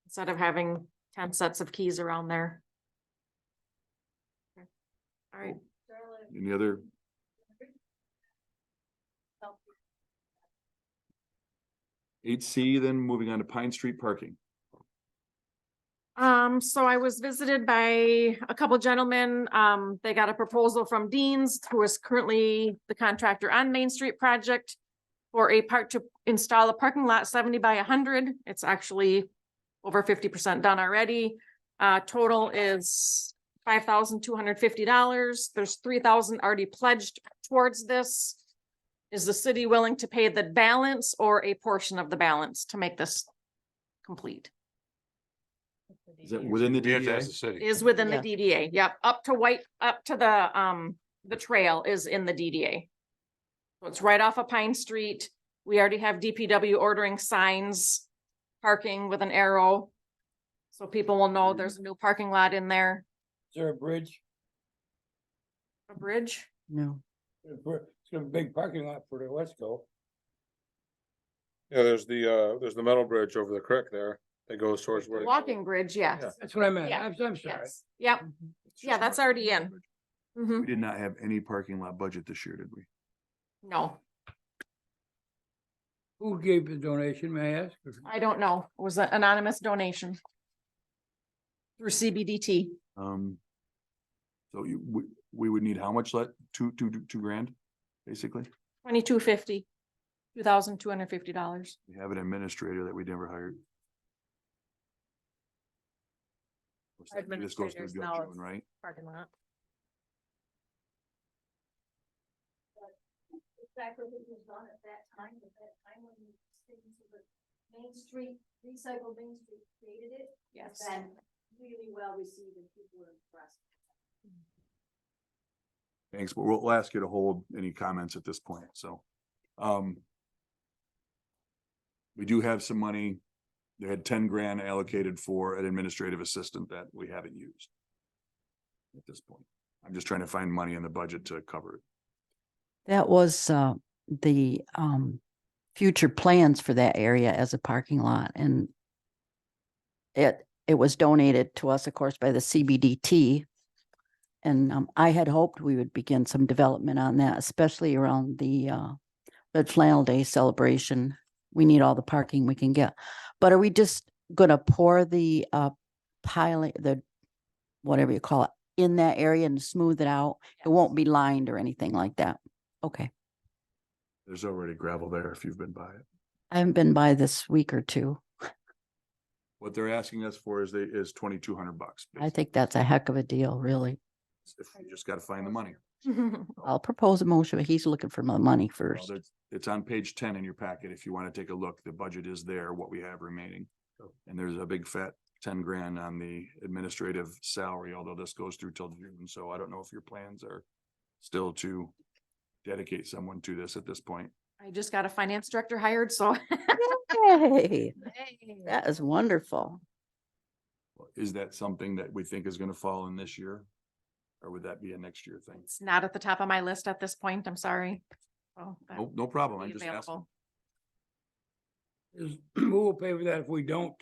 Instead of having 10 sets of keys around there. Okay. All right. Any other? Eight C, then moving on to Pine Street parking. So I was visited by a couple gentlemen. They got a proposal from Dean's, who is currently the contractor on Main Street project. For a part to install a parking lot 70 by 100. It's actually over 50% done already. Total is $5,250. There's 3,000 already pledged towards this. Is the city willing to pay the balance or a portion of the balance to make this complete? Is that within the We have to ask DDA? the city. Is within the Yeah. DDA, yep, up to the trail is in the DDA. So it's right off of Pine Street. We already have DPW ordering signs, parking with an arrow. So people will know there's a new parking lot in there. Is there a bridge? A bridge? No. It's got a big parking lot for the Wesco. Yeah, there's the metal bridge over the creek there that goes towards where. Walking bridge, yes. That's what I meant. Yeah. I'm sorry. Yes, yep, yeah, that's already in. Mhm. We did not have any parking lot budget this year, did we? No, Who gave the donation, may I ask? I don't know. It was an anonymous donation. Through CBDT. So we would need how much, two grand, basically? 2250. $2,250. We have an administrator that we never hired. Of course, Our This goes through administrators Bill now June, right? Parking lot. Exactly what was done at that time when the students of the Main Street, recycled Main Street created it. Yes. And really well received and people were impressed. Thanks, but we'll ask you to hold any comments at this point, so. We do have some money. They had 10 grand allocated for an administrative assistant that we haven't used. At this point, I'm just trying to find money in the budget to cover it. That was the future plans for that area as a parking lot, and it was donated to us, of course, by the CBDT. And I had hoped we would begin some development on that, especially around the Red Flannel Day celebration. We need all the parking we can get. But are we just gonna pour the piling, the whatever you call it, in that area and smooth it out? It won't be lined or anything like that. Okay. There's already gravel there if you've been by it. I haven't been by this week or two. What they're asking us for is 2,200 bucks. I think that's a heck of a deal, really. If you just gotta find the money. I'll propose a motion, but he's looking for my money Well, first. it's on page 10 in your packet. If you want to take a look, the budget is there, what we have remaining. And there's a big fat 10 grand on the administrative salary, although this goes through till June. So I don't know if your plans are still to dedicate someone to this at this point. I just got a finance director hired, so. Hey, that is wonderful. Is that something that we think is going to fall in this year? Or would that be a next year thing? It's not at the top of my list at this point, I'm sorry. So that No, no problem. will I'm be just asking. available. Who will pay for that if we don't?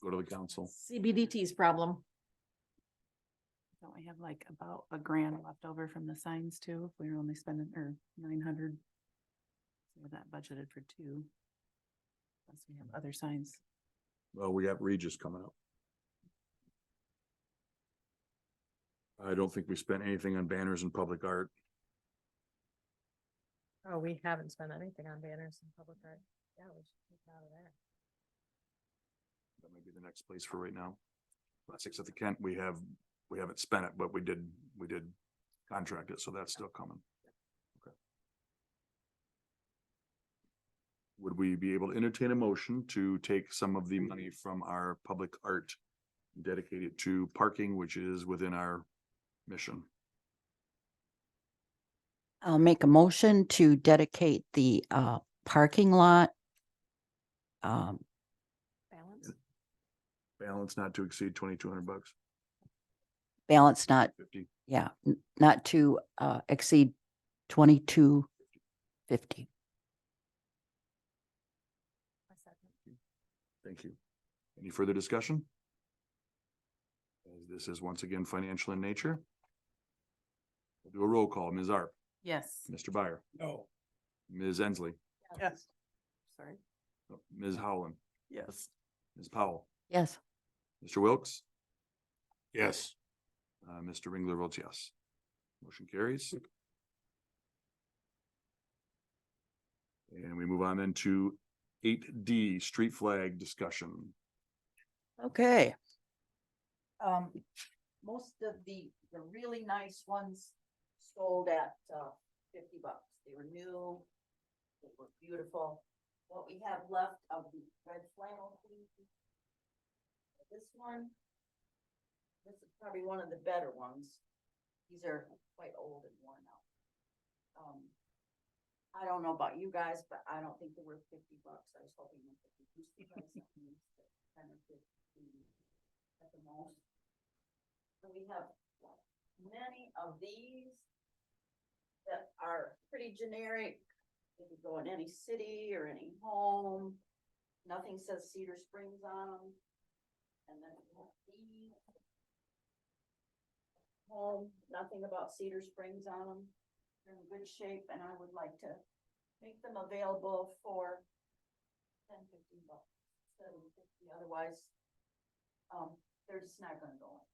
Go to the council. CBDT's problem. Don't we have like about $1,000 left over from the signs too? If we were only spending, or 900? So we're not budgeted for two. Unless we have other signs. Well, we have Regis coming up. I don't think we spent anything on banners and public art. Oh, we haven't spent anything on banners in public art. Yeah, we should take it out of there. That may be the next place for right now. Classics at the Kent, we haven't spent it, but we did contract it, so that's still coming. Okay. Would we be able to entertain a motion to take some of the money from our public art, dedicate it to parking, which is within our mission? I'll make a motion to dedicate the parking lot. Balance. Balance not to exceed $2,200. Balance not, 50. yeah, not to exceed 2250. A second. Thank you. Any further discussion? As this is once again financial in nature. We'll do a roll call. Ms. Arp, Yes. Mr. Byer, No, Ms. Ensley, Yes. Sorry. Ms. Howland, Yes. Ms. Powell, Yes, Mr. Wilks? Yes. Mr. Ringler votes yes. Motion carries. And we move on then to 8D, street flag discussion. okay. Most of the really nice ones sold at $50. They were new. They were beautiful. What we have left of the red flannel, please. This one. This is probably one of the better ones. These are quite old and worn out. I don't know about you guys, but I don't think they're worth $50. I was hoping we could reduce the price on these to 10 or 15 at the most. So we have many of these that are pretty generic. They could go in any city or any home. Nothing says Cedar Springs on them. And then we have these. Home, nothing about Cedar Springs on them. They're in good shape, and I would like to make them available for $10, $15 instead of $50. Otherwise, they're just not gonna go in.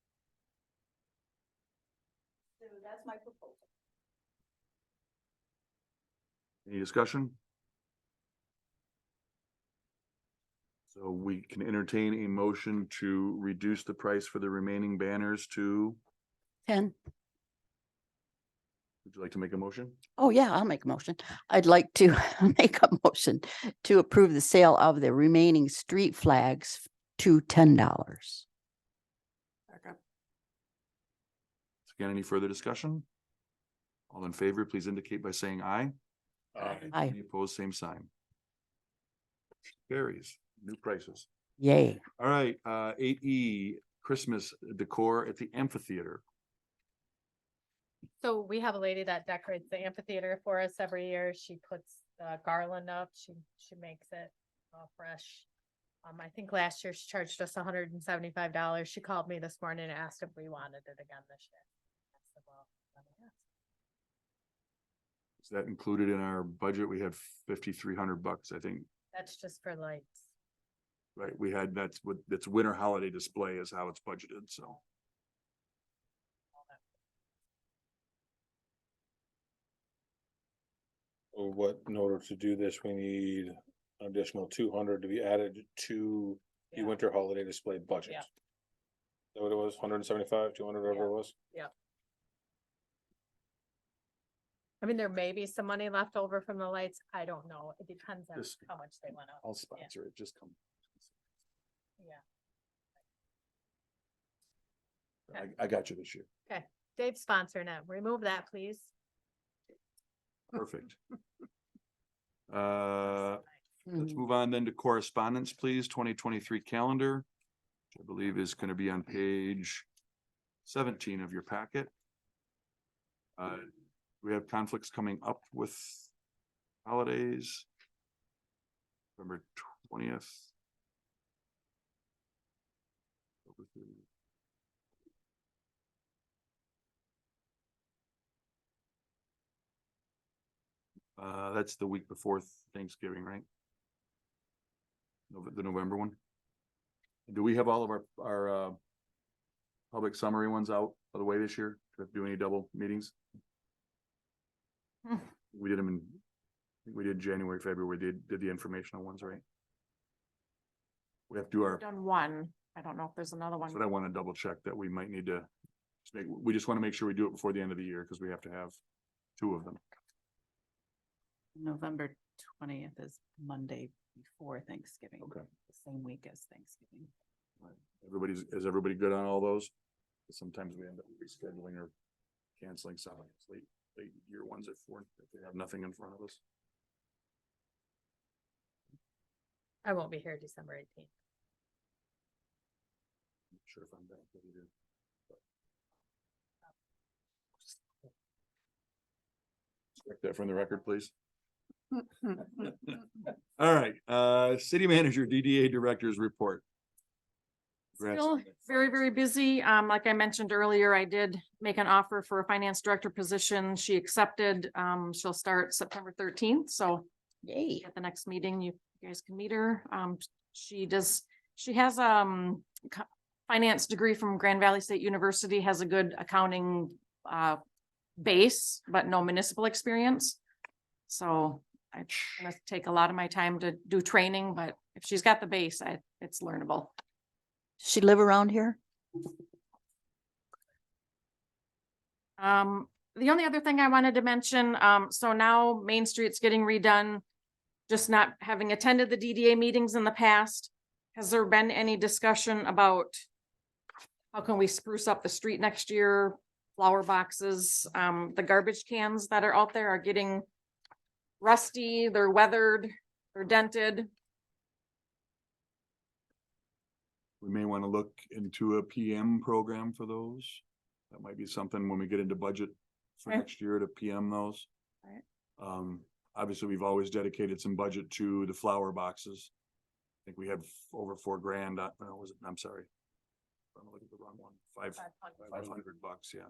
So that's my proposal. Any discussion? So we can entertain a motion to reduce the price for the remaining banners to, 10. would you like to make a motion? Oh, yeah, I'll make a motion. I'd like to make a motion to approve the sale of the remaining street flags to $10. Okay. Again, any further discussion? All in favor, please indicate by saying aye. Aye. Any opposed, same sign. Carries, new prices. Yay. All right, 8E, Christmas decor at the amphitheater. So we have a lady that decorates the amphitheater for us every year. She puts the garland up. She makes it fresh. I think last year she charged us $175. She called me this morning and asked if we wanted it again this year. I said, well, let me ask. Is that included in our budget? We have $5,300, I think, That's just for lights. right? We had, that's winter holiday display is how it's budgeted, so. What, in order to do this, we need an additional 200 to be added to the Yeah. winter holiday display budget. Yeah. Is that what it was? 175, 200, whatever it was? I mean, there may be some money left over from the lights. I don't know. It depends on Just- how much they went up. I'll sponsor it, just come. Yeah. I got you this year. Dave sponsoring it. Remove that, please. Perfect. Let's Mhm. move on then to correspondence, please. 2023 calendar, which I believe is going to be on page 17 of your packet. We have conflicts coming up with holidays. November 20th. That's the week before Thanksgiving, right? The November one? Do we have all of our public summary ones out of the way this year? Do we have to do any double meetings? Hmm. We did them in, I think we did January, February, did the informational ones, right? We have to do our, Done one. I don't know if there's another one. but I want to double check that we might need to. We just want to make sure we do it before the end of the year, because we have to have two of them. November 20th is Monday before Thanksgiving. Okay. The same week as Thanksgiving. Is everybody good on all those? Sometimes we end up rescheduling or canceling some of these late year ones if they have nothing in front of us. I won't be here December 18th. Not sure if I'm back. What do you do? Strike that from the record, please. All right, city manager, DDA directors report. Congrats. Still very, very busy. Like I mentioned earlier, I did make an offer for a finance director position. She accepted. She'll start September 13th, so Yay. at the next meeting, you guys can meet her. She has finance degree from Grand Valley State University, has a good accounting base, but no municipal experience. So I'm gonna take a lot of my time to do training, but if she's got the base, it's learnable. Does she live around here? The only other thing I wanted to mention, so now Main Street's getting redone. Just not having attended the DDA meetings in the past, has there been any discussion about how can we spruce up the street next year? Flower boxes, the garbage cans that are out there are getting rusty, they're weathered, they're dented. We may want to look into a PM program for those. That might be something when we get into budget for Okay. next year to PM those. Right. Obviously, we've always dedicated some budget to the flower boxes. I think we had over $4,000, I'm sorry. I'm looking at the wrong one, $500, yeah.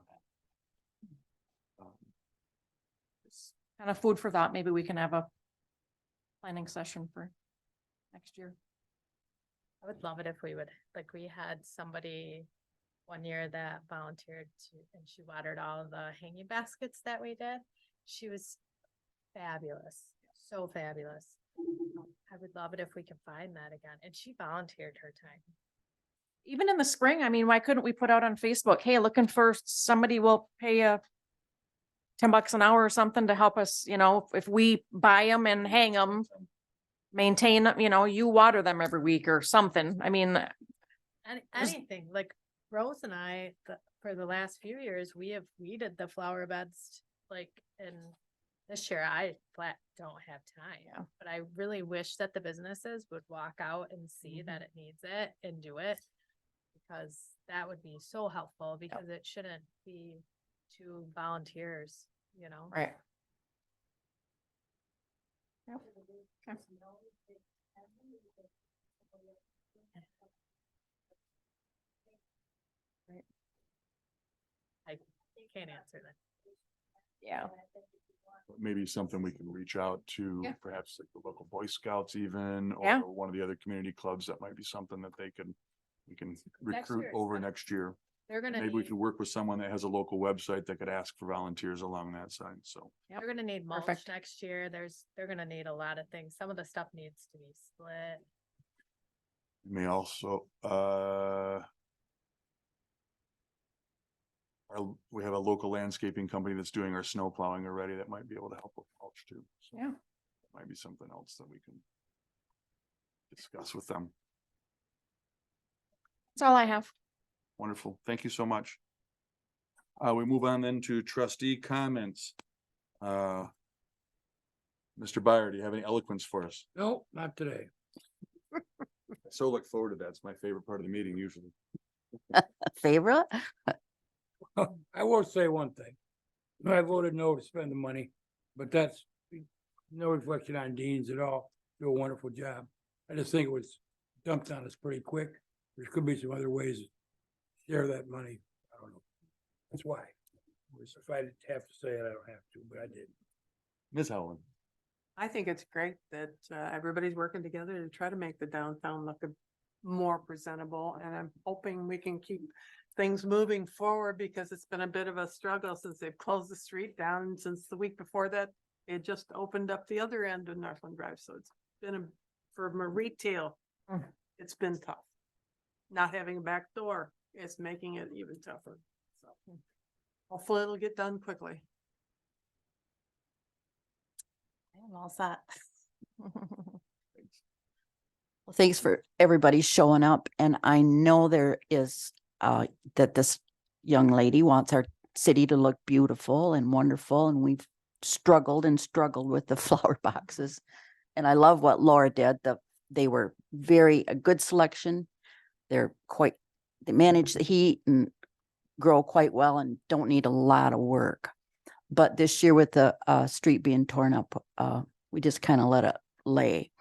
Kind of food for thought, maybe we can have a planning session for next year. I would love it if we had somebody one year that volunteered and she watered all of the hanging baskets that we did. She was fabulous, so fabulous. I would love it if we could find that again. And she volunteered her time. Even in the spring, I mean, why couldn't we put out on Facebook, hey, looking for somebody will pay $10 an hour or something to help us, if we buy them and hang them, maintain, you water them every week or something. I mean, Anything like Rose and I, for the last few years, we have weeded the flower beds, and this year I flat don't have time. But I really wish that the businesses would walk out and see that it needs it and do it. Because that would be so helpful, because it shouldn't be two volunteers, right. I can't answer that. Yeah. Maybe something we can reach out to, Yeah. perhaps like the local Boy Scouts even, or Yeah. one of the other community clubs. That might be something that we can recruit year, over yeah. next year. They're gonna Maybe we need, could work with someone that has a local website that could ask for volunteers along that side, so. they're gonna need mulch Perfect. next year. They're gonna need a lot of things. Some of the stuff needs to be split. May also, we have a local landscaping company that's doing our snow plowing already that might be able to help with mulch too. So Yeah. that might be something else that we can discuss with them. That's all I have. Wonderful. Thank you so much. We move on then to trustee comments. Mr. Byer, do you have any eloquence for us? No, not today. I so look forward to that. It's my favorite part of the meeting usually. A favorite? I will say one thing. I voted no to spend the money, but that's no reflection on Dean's at all. Do a wonderful job. I just think it was dumped on us pretty quick. There could be some other ways to share that money. I don't know. That's why. If I have to say it, I don't have to, but I did. Ms. Howland. I think it's great that everybody's working together to try to make the downtown look more presentable, and I'm hoping we can keep things moving forward because it's been a bit of a struggle since they've closed the street down. And since the week before that, it just opened up the other end of Northland Drive, so it's been from a retail, it's been tough. Not having a back door is making it even tougher, so hopefully it'll get done quickly. I'm all set. Well, thanks for everybody showing up. And I know there is, that this young lady wants our city to look beautiful and wonderful. And we've struggled with the flower boxes. And I love what Laura did. They were a good selection. They manage the heat and grow quite well and don't need a lot of work. But this year with the street being torn up, we just kind of let it lay.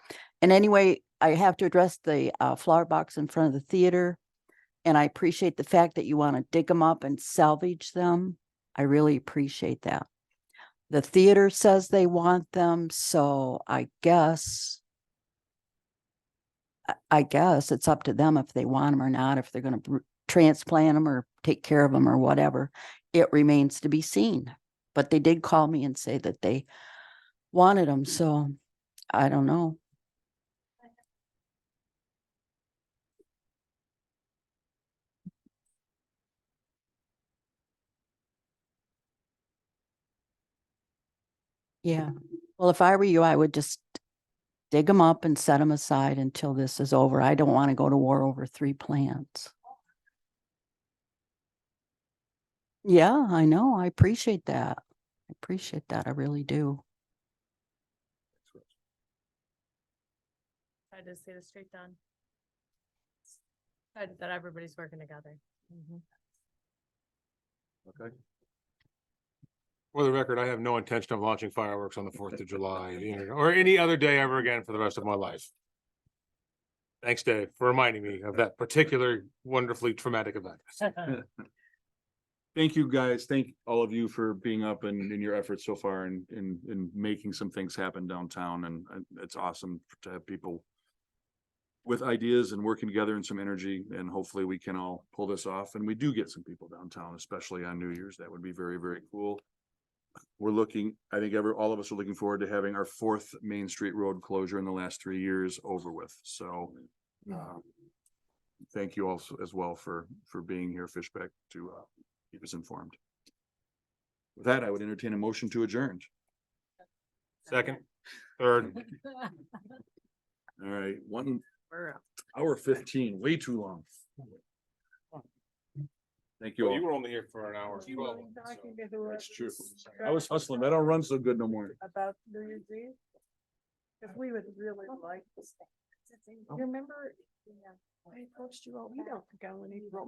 And anyway, I have to address the flower box in front of the theater. And I appreciate the fact that you want to dig them up and salvage them. I really appreciate that. The theater says they want them, so I guess it's up to them if they want them or not, if they're going to transplant them or take care of them or whatever. It remains to be seen. But they did call me and say that they wanted them, so I don't know. Yeah. Well, if I were you, I would just dig them up and set them aside until this is over. I don't want to go to war over 3 plants. Yeah, I know. I appreciate that. I really do. Try to see the street done. Try that everybody's working together. Okay. For the record, I have no intention of launching fireworks on the 4th of July, or any other day ever again for the rest of my life. Thanks, Dave, for reminding me of that particular wonderfully traumatic event. Thank you, guys. Thank all of you for being up and in your efforts so far and in making some things happen downtown. And it's awesome to have people with ideas and working together and some energy, and hopefully we can all pull this off. And we do get some people downtown, especially on New Year's. That would be very, very cool. We're looking, I think all of us are looking forward to having our 4th Main Street Road closure in the last 3 years over with. So thank you also as well for being here, Fishbeck, to keep us informed. With that, I would entertain a motion to adjourn. Second, third. All right, 1 hour 15, way too long. Thank you Well, you all. were only here for an hour. 12, so. That's true. I was hustling. I don't run so good no more. About New Year's Eve? If we would really like. You remember? I approached you, we don't go any